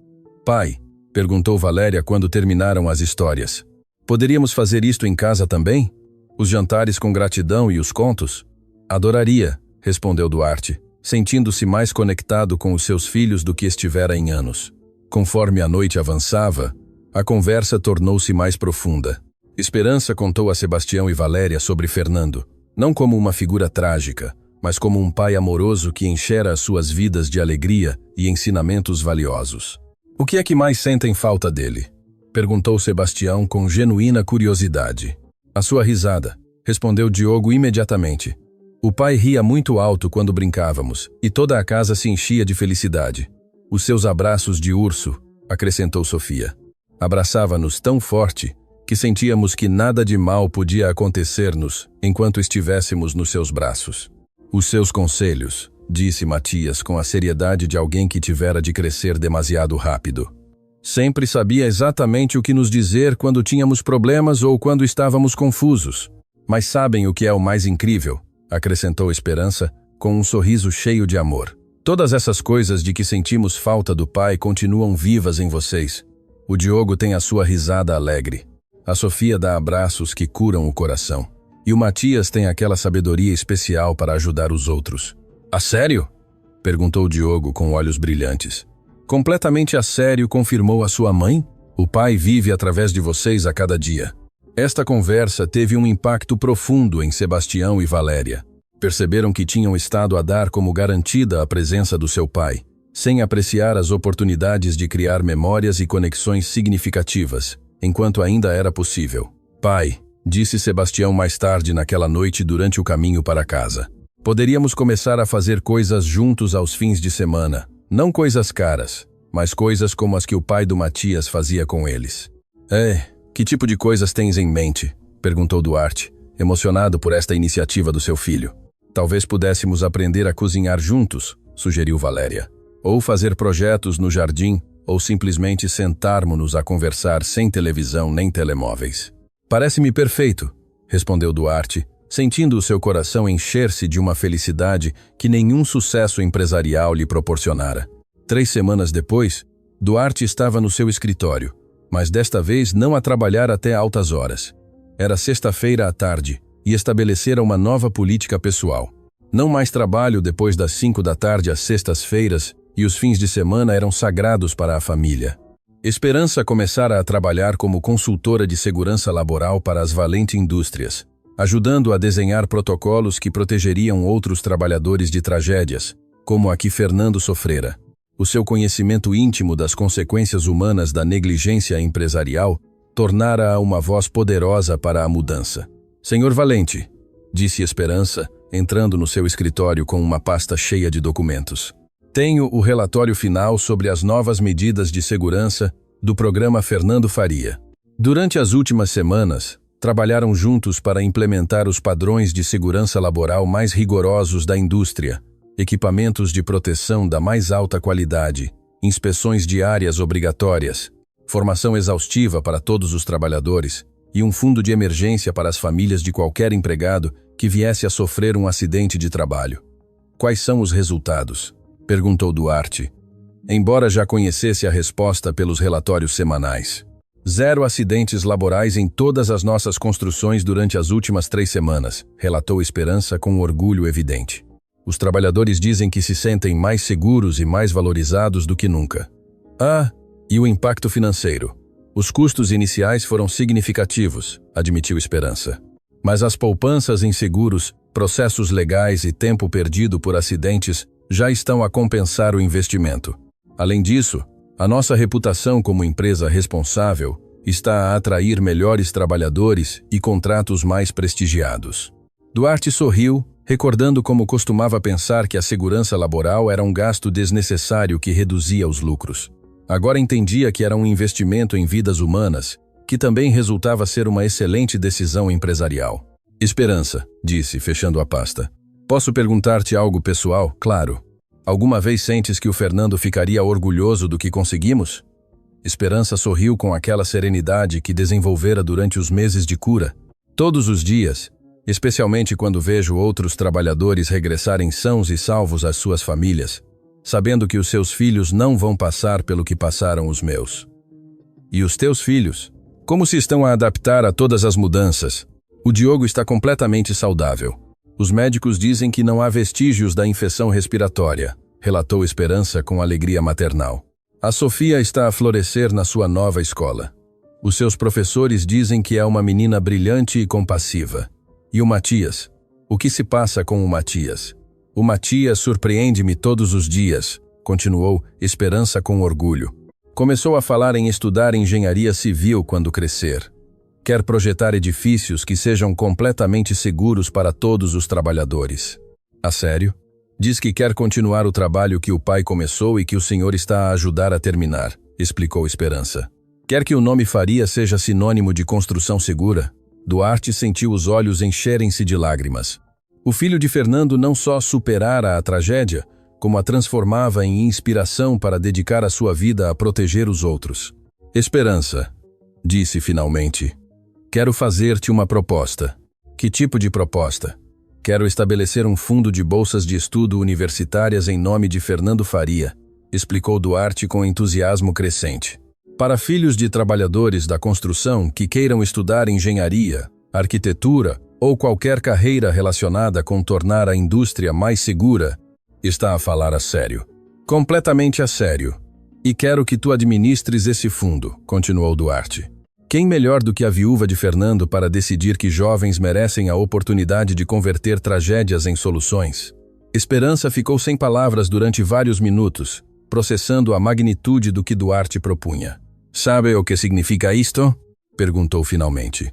Pai, perguntou Valéria quando terminaram as histórias. Poderíamos fazer isto em casa também? Os jantares com gratidão e os contos? Adoraria, respondeu Duarte, sentindo-se mais conectado com os seus filhos do que estivera em anos. Conforme a noite avançava, a conversa tornou-se mais profunda. Esperança contou a Sebastião e Valéria sobre Fernando, não como uma figura trágica, mas como um pai amoroso que enchera as suas vidas de alegria e ensinamentos valiosos. O que é que mais sentem falta dele? Perguntou Sebastião com genuína curiosidade. A sua risada, respondeu Diogo imediatamente. O pai ria muito alto quando brincávamos, e toda a casa se enchia de felicidade. Os seus abraços de urso, acrescentou Sofia. Abraçava-nos tão forte que sentíamos que nada de mal podia acontecer-nos enquanto estivéssemos nos seus braços. Os seus conselhos, disse Matias com a seriedade de alguém que tivera de crescer demasiado rápido. Sempre sabia exatamente o que nos dizer quando tínhamos problemas ou quando estávamos confusos. Mas sabem o que é o mais incrível? Acrescentou Esperança, com um sorriso cheio de amor. Todas essas coisas de que sentimos falta do pai continuam vivas em vocês. O Diogo tem a sua risada alegre. A Sofia dá abraços que curam o coração. E o Matias tem aquela sabedoria especial para ajudar os outros. A sério? Perguntou Diogo com olhos brilhantes. Completamente a sério, confirmou a sua mãe? O pai vive através de vocês a cada dia. Esta conversa teve um impacto profundo em Sebastião e Valéria. Perceberam que tinham estado a dar como garantida a presença do seu pai, sem apreciar as oportunidades de criar memórias e conexões significativas, enquanto ainda era possível. Pai, disse Sebastião mais tarde naquela noite durante o caminho para casa. Poderíamos começar a fazer coisas juntos aos fins de semana. Não coisas caras, mas coisas como as que o pai do Matias fazia com eles. Que tipo de coisas tens em mente? Perguntou Duarte, emocionado por esta iniciativa do seu filho. Talvez pudéssemos aprender a cozinhar juntos, sugeriu Valéria. Ou fazer projetos no jardim, ou simplesmente sentarmos-nos a conversar sem televisão nem telemóveis. Parece-me perfeito, respondeu Duarte, sentindo o seu coração encher-se de uma felicidade que nenhum sucesso empresarial lhe proporcionara. 3 semanas depois, Duarte estava no seu escritório, mas desta vez não a trabalhar até altas horas. Era sexta-feira à tarde e estabelecera uma nova política pessoal. Não mais trabalho depois das 5 da tarde às sextas-feiras e os fins de semana eram sagrados para a família. Esperança começara a trabalhar como consultora de segurança laboral para as Valente Indústrias, ajudando a desenhar protocolos que protegeriam outros trabalhadores de tragédias, como a que Fernando sofrera. O seu conhecimento íntimo das consequências humanas da negligência empresarial tornara-a uma voz poderosa para a mudança. Senhor Valente, disse Esperança, entrando no seu escritório com uma pasta cheia de documentos. Tenho o relatório final sobre as novas medidas de segurança do programa Fernando Faria. Durante as últimas semanas, trabalharam juntos para implementar os padrões de segurança laboral mais rigorosos da indústria, equipamentos de proteção da mais alta qualidade, inspeções diárias obrigatórias, formação exaustiva para todos os trabalhadores e um fundo de emergência para as famílias de qualquer empregado que viesse a sofrer um acidente de trabalho. Quais são os resultados? Perguntou Duarte, embora já conhecesse a resposta pelos relatórios semanais. 0 acidentes laborais em todas as nossas construções durante as últimas 3 semanas, relatou Esperança com orgulho evidente. Os trabalhadores dizem que se sentem mais seguros e mais valorizados do que nunca. E o impacto financeiro? Os custos iniciais foram significativos, admitiu Esperança. Mas as poupanças em seguros, processos legais e tempo perdido por acidentes já estão a compensar o investimento. Além disso, a nossa reputação como empresa responsável está a atrair melhores trabalhadores e contratos mais prestigiados. Duarte sorriu, recordando como costumava pensar que a segurança laboral era um gasto desnecessário que reduzia os lucros. Agora entendia que era um investimento em vidas humanas, que também resultava ser uma excelente decisão empresarial. Esperança, disse, fechando a pasta. Posso perguntar-te algo pessoal? Claro. Alguma vez sentes que o Fernando ficaria orgulhoso do que conseguimos? Esperança sorriu com aquela serenidade que desenvolvera durante os meses de cura. Todos os dias, especialmente quando vejo outros trabalhadores regressarem sãos e salvos às suas famílias, sabendo que os seus filhos não vão passar pelo que passaram os meus. E os teus filhos? Como se estão a adaptar a todas as mudanças? O Diogo está completamente saudável. Os médicos dizem que não há vestígios da infecção respiratória, relatou Esperança com alegria maternal. A Sofia está a florescer na sua nova escola. Os seus professores dizem que é uma menina brilhante e compassiva. E o Matias? O que se passa com o Matias? O Matias surpreende-me todos os dias, continuou Esperança com orgulho. Começou a falar em estudar engenharia civil quando crescer. Quer projetar edifícios que sejam completamente seguros para todos os trabalhadores. A sério? Diz que quer continuar o trabalho que o pai começou e que o senhor está a ajudar a terminar, explicou Esperança. Quer que o nome Faria seja sinônimo de construção segura? Duarte sentiu os olhos encherem-se de lágrimas. O filho de Fernando não só superara a tragédia, como a transformava em inspiração para dedicar a sua vida a proteger os outros. Esperança, disse finalmente. Quero fazer-te uma proposta. Que tipo de proposta? Quero estabelecer um fundo de bolsas de estudo universitárias em nome de Fernando Faria, explicou Duarte com entusiasmo crescente. Para filhos de trabalhadores da construção que queiram estudar engenharia, arquitetura ou qualquer carreira relacionada com tornar a indústria mais segura, está a falar a sério. Completamente a sério. E quero que tu administres esse fundo, continuou Duarte. Quem melhor do que a viúva de Fernando para decidir que jovens merecem a oportunidade de converter tragédias em soluções? Esperança ficou sem palavras durante vários minutos, processando a magnitude do que Duarte propunha. Sabe o que significa isto? Perguntou finalmente.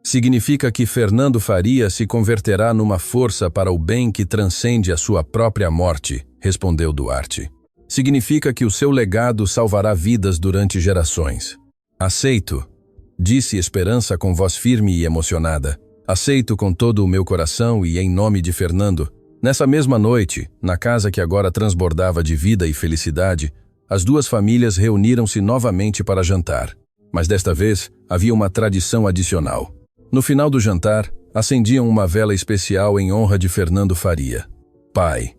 Significa que Fernando Faria se converterá numa força para o bem que transcende a sua própria morte, respondeu Duarte. Significa que o seu legado salvará vidas durante gerações. Aceito, disse Esperança com voz firme e emocionada. Aceito com todo o meu coração e em nome de Fernando, Nessa mesma noite, na casa que agora transbordava de vida e felicidade, as duas famílias reuniram-se novamente para jantar. Mas desta vez, havia uma tradição adicional. No final do jantar, acendiam uma vela especial em honra de Fernando Faria. "Pai",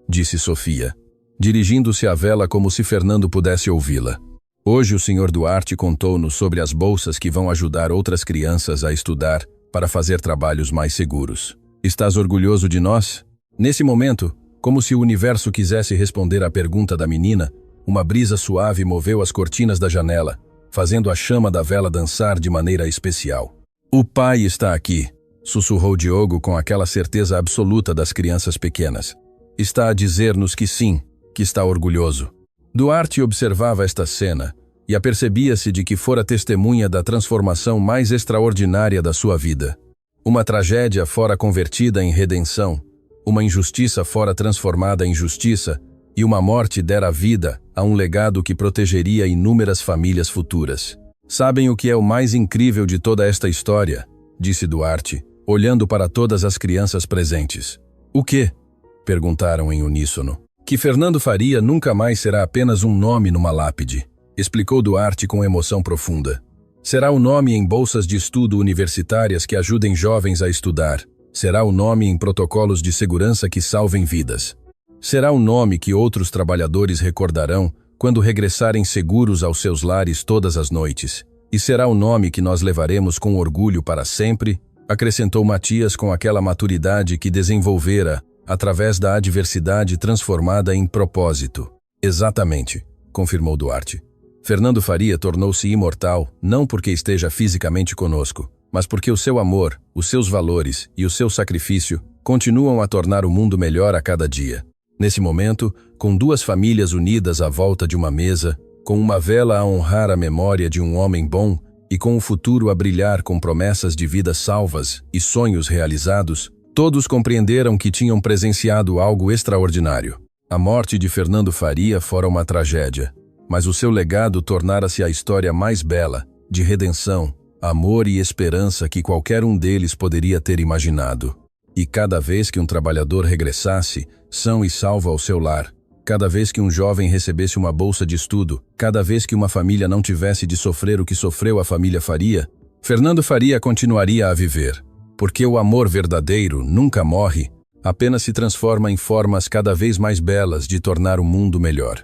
disse Sofia, dirigindo-se à vela como se Fernando pudesse ouvi-la. "Hoje o Sr. Duarte contou-nos sobre as bolsas que vão ajudar outras crianças a estudar para fazer trabalhos mais seguros. Estás orgulhoso de nós?" Nesse momento, como se o universo quisesse responder à pergunta da menina, uma brisa suave moveu as cortinas da janela, fazendo a chama da vela dançar de maneira especial. "O pai está aqui", sussurrou Diogo com aquela certeza absoluta das crianças pequenas. "Está a dizer-nos que sim, que está orgulhoso." Duarte observava esta cena e apercebia-se de que fora testemunha da transformação mais extraordinária da sua vida. Uma tragédia fora convertida em redenção, uma injustiça fora transformada em justiça, e uma morte dera vida a um legado que protegeria inúmeras famílias futuras. "Sabem o que é o mais incrível de toda esta história?", disse Duarte, olhando para todas as crianças presentes. "O quê?", perguntaram em uníssono. "Que Fernando Faria nunca mais será apenas um nome numa lápide", explicou Duarte com emoção profunda. "Será o nome em bolsas de estudo universitárias que ajudem jovens a estudar. Será o nome em protocolos de segurança que salvem vidas. Será o nome que outros trabalhadores recordarão quando regressarem seguros aos seus lares todas as noites. E será o nome que nós levaremos com orgulho para sempre", acrescentou Matias com aquela maturidade que desenvolvera através da adversidade transformada em propósito. "Exatamente", confirmou Duarte. "Fernando Faria tornou-se imortal não porque esteja fisicamente conosco, mas porque o seu amor, os seus valores e o seu sacrifício continuam a tornar o mundo melhor a cada dia." Nesse momento, com duas famílias unidas à volta de uma mesa, com uma vela a honrar a memória de um homem bom e com o futuro a brilhar com promessas de vidas salvas e sonhos realizados, todos compreenderam que tinham presenciado algo extraordinário. A morte de Fernando Faria fora uma tragédia, mas o seu legado tornara-se a história mais bela, de redenção, amor e esperança que qualquer um deles poderia ter imaginado. E cada vez que um trabalhador regressasse, são e salvo ao seu lar, cada vez que um jovem recebesse uma bolsa de estudo, cada vez que uma família não tivesse de sofrer o que sofreu a família Faria, Fernando Faria continuaria a viver. Porque o amor verdadeiro nunca morre, apenas se transforma em formas cada vez mais belas de tornar o mundo melhor.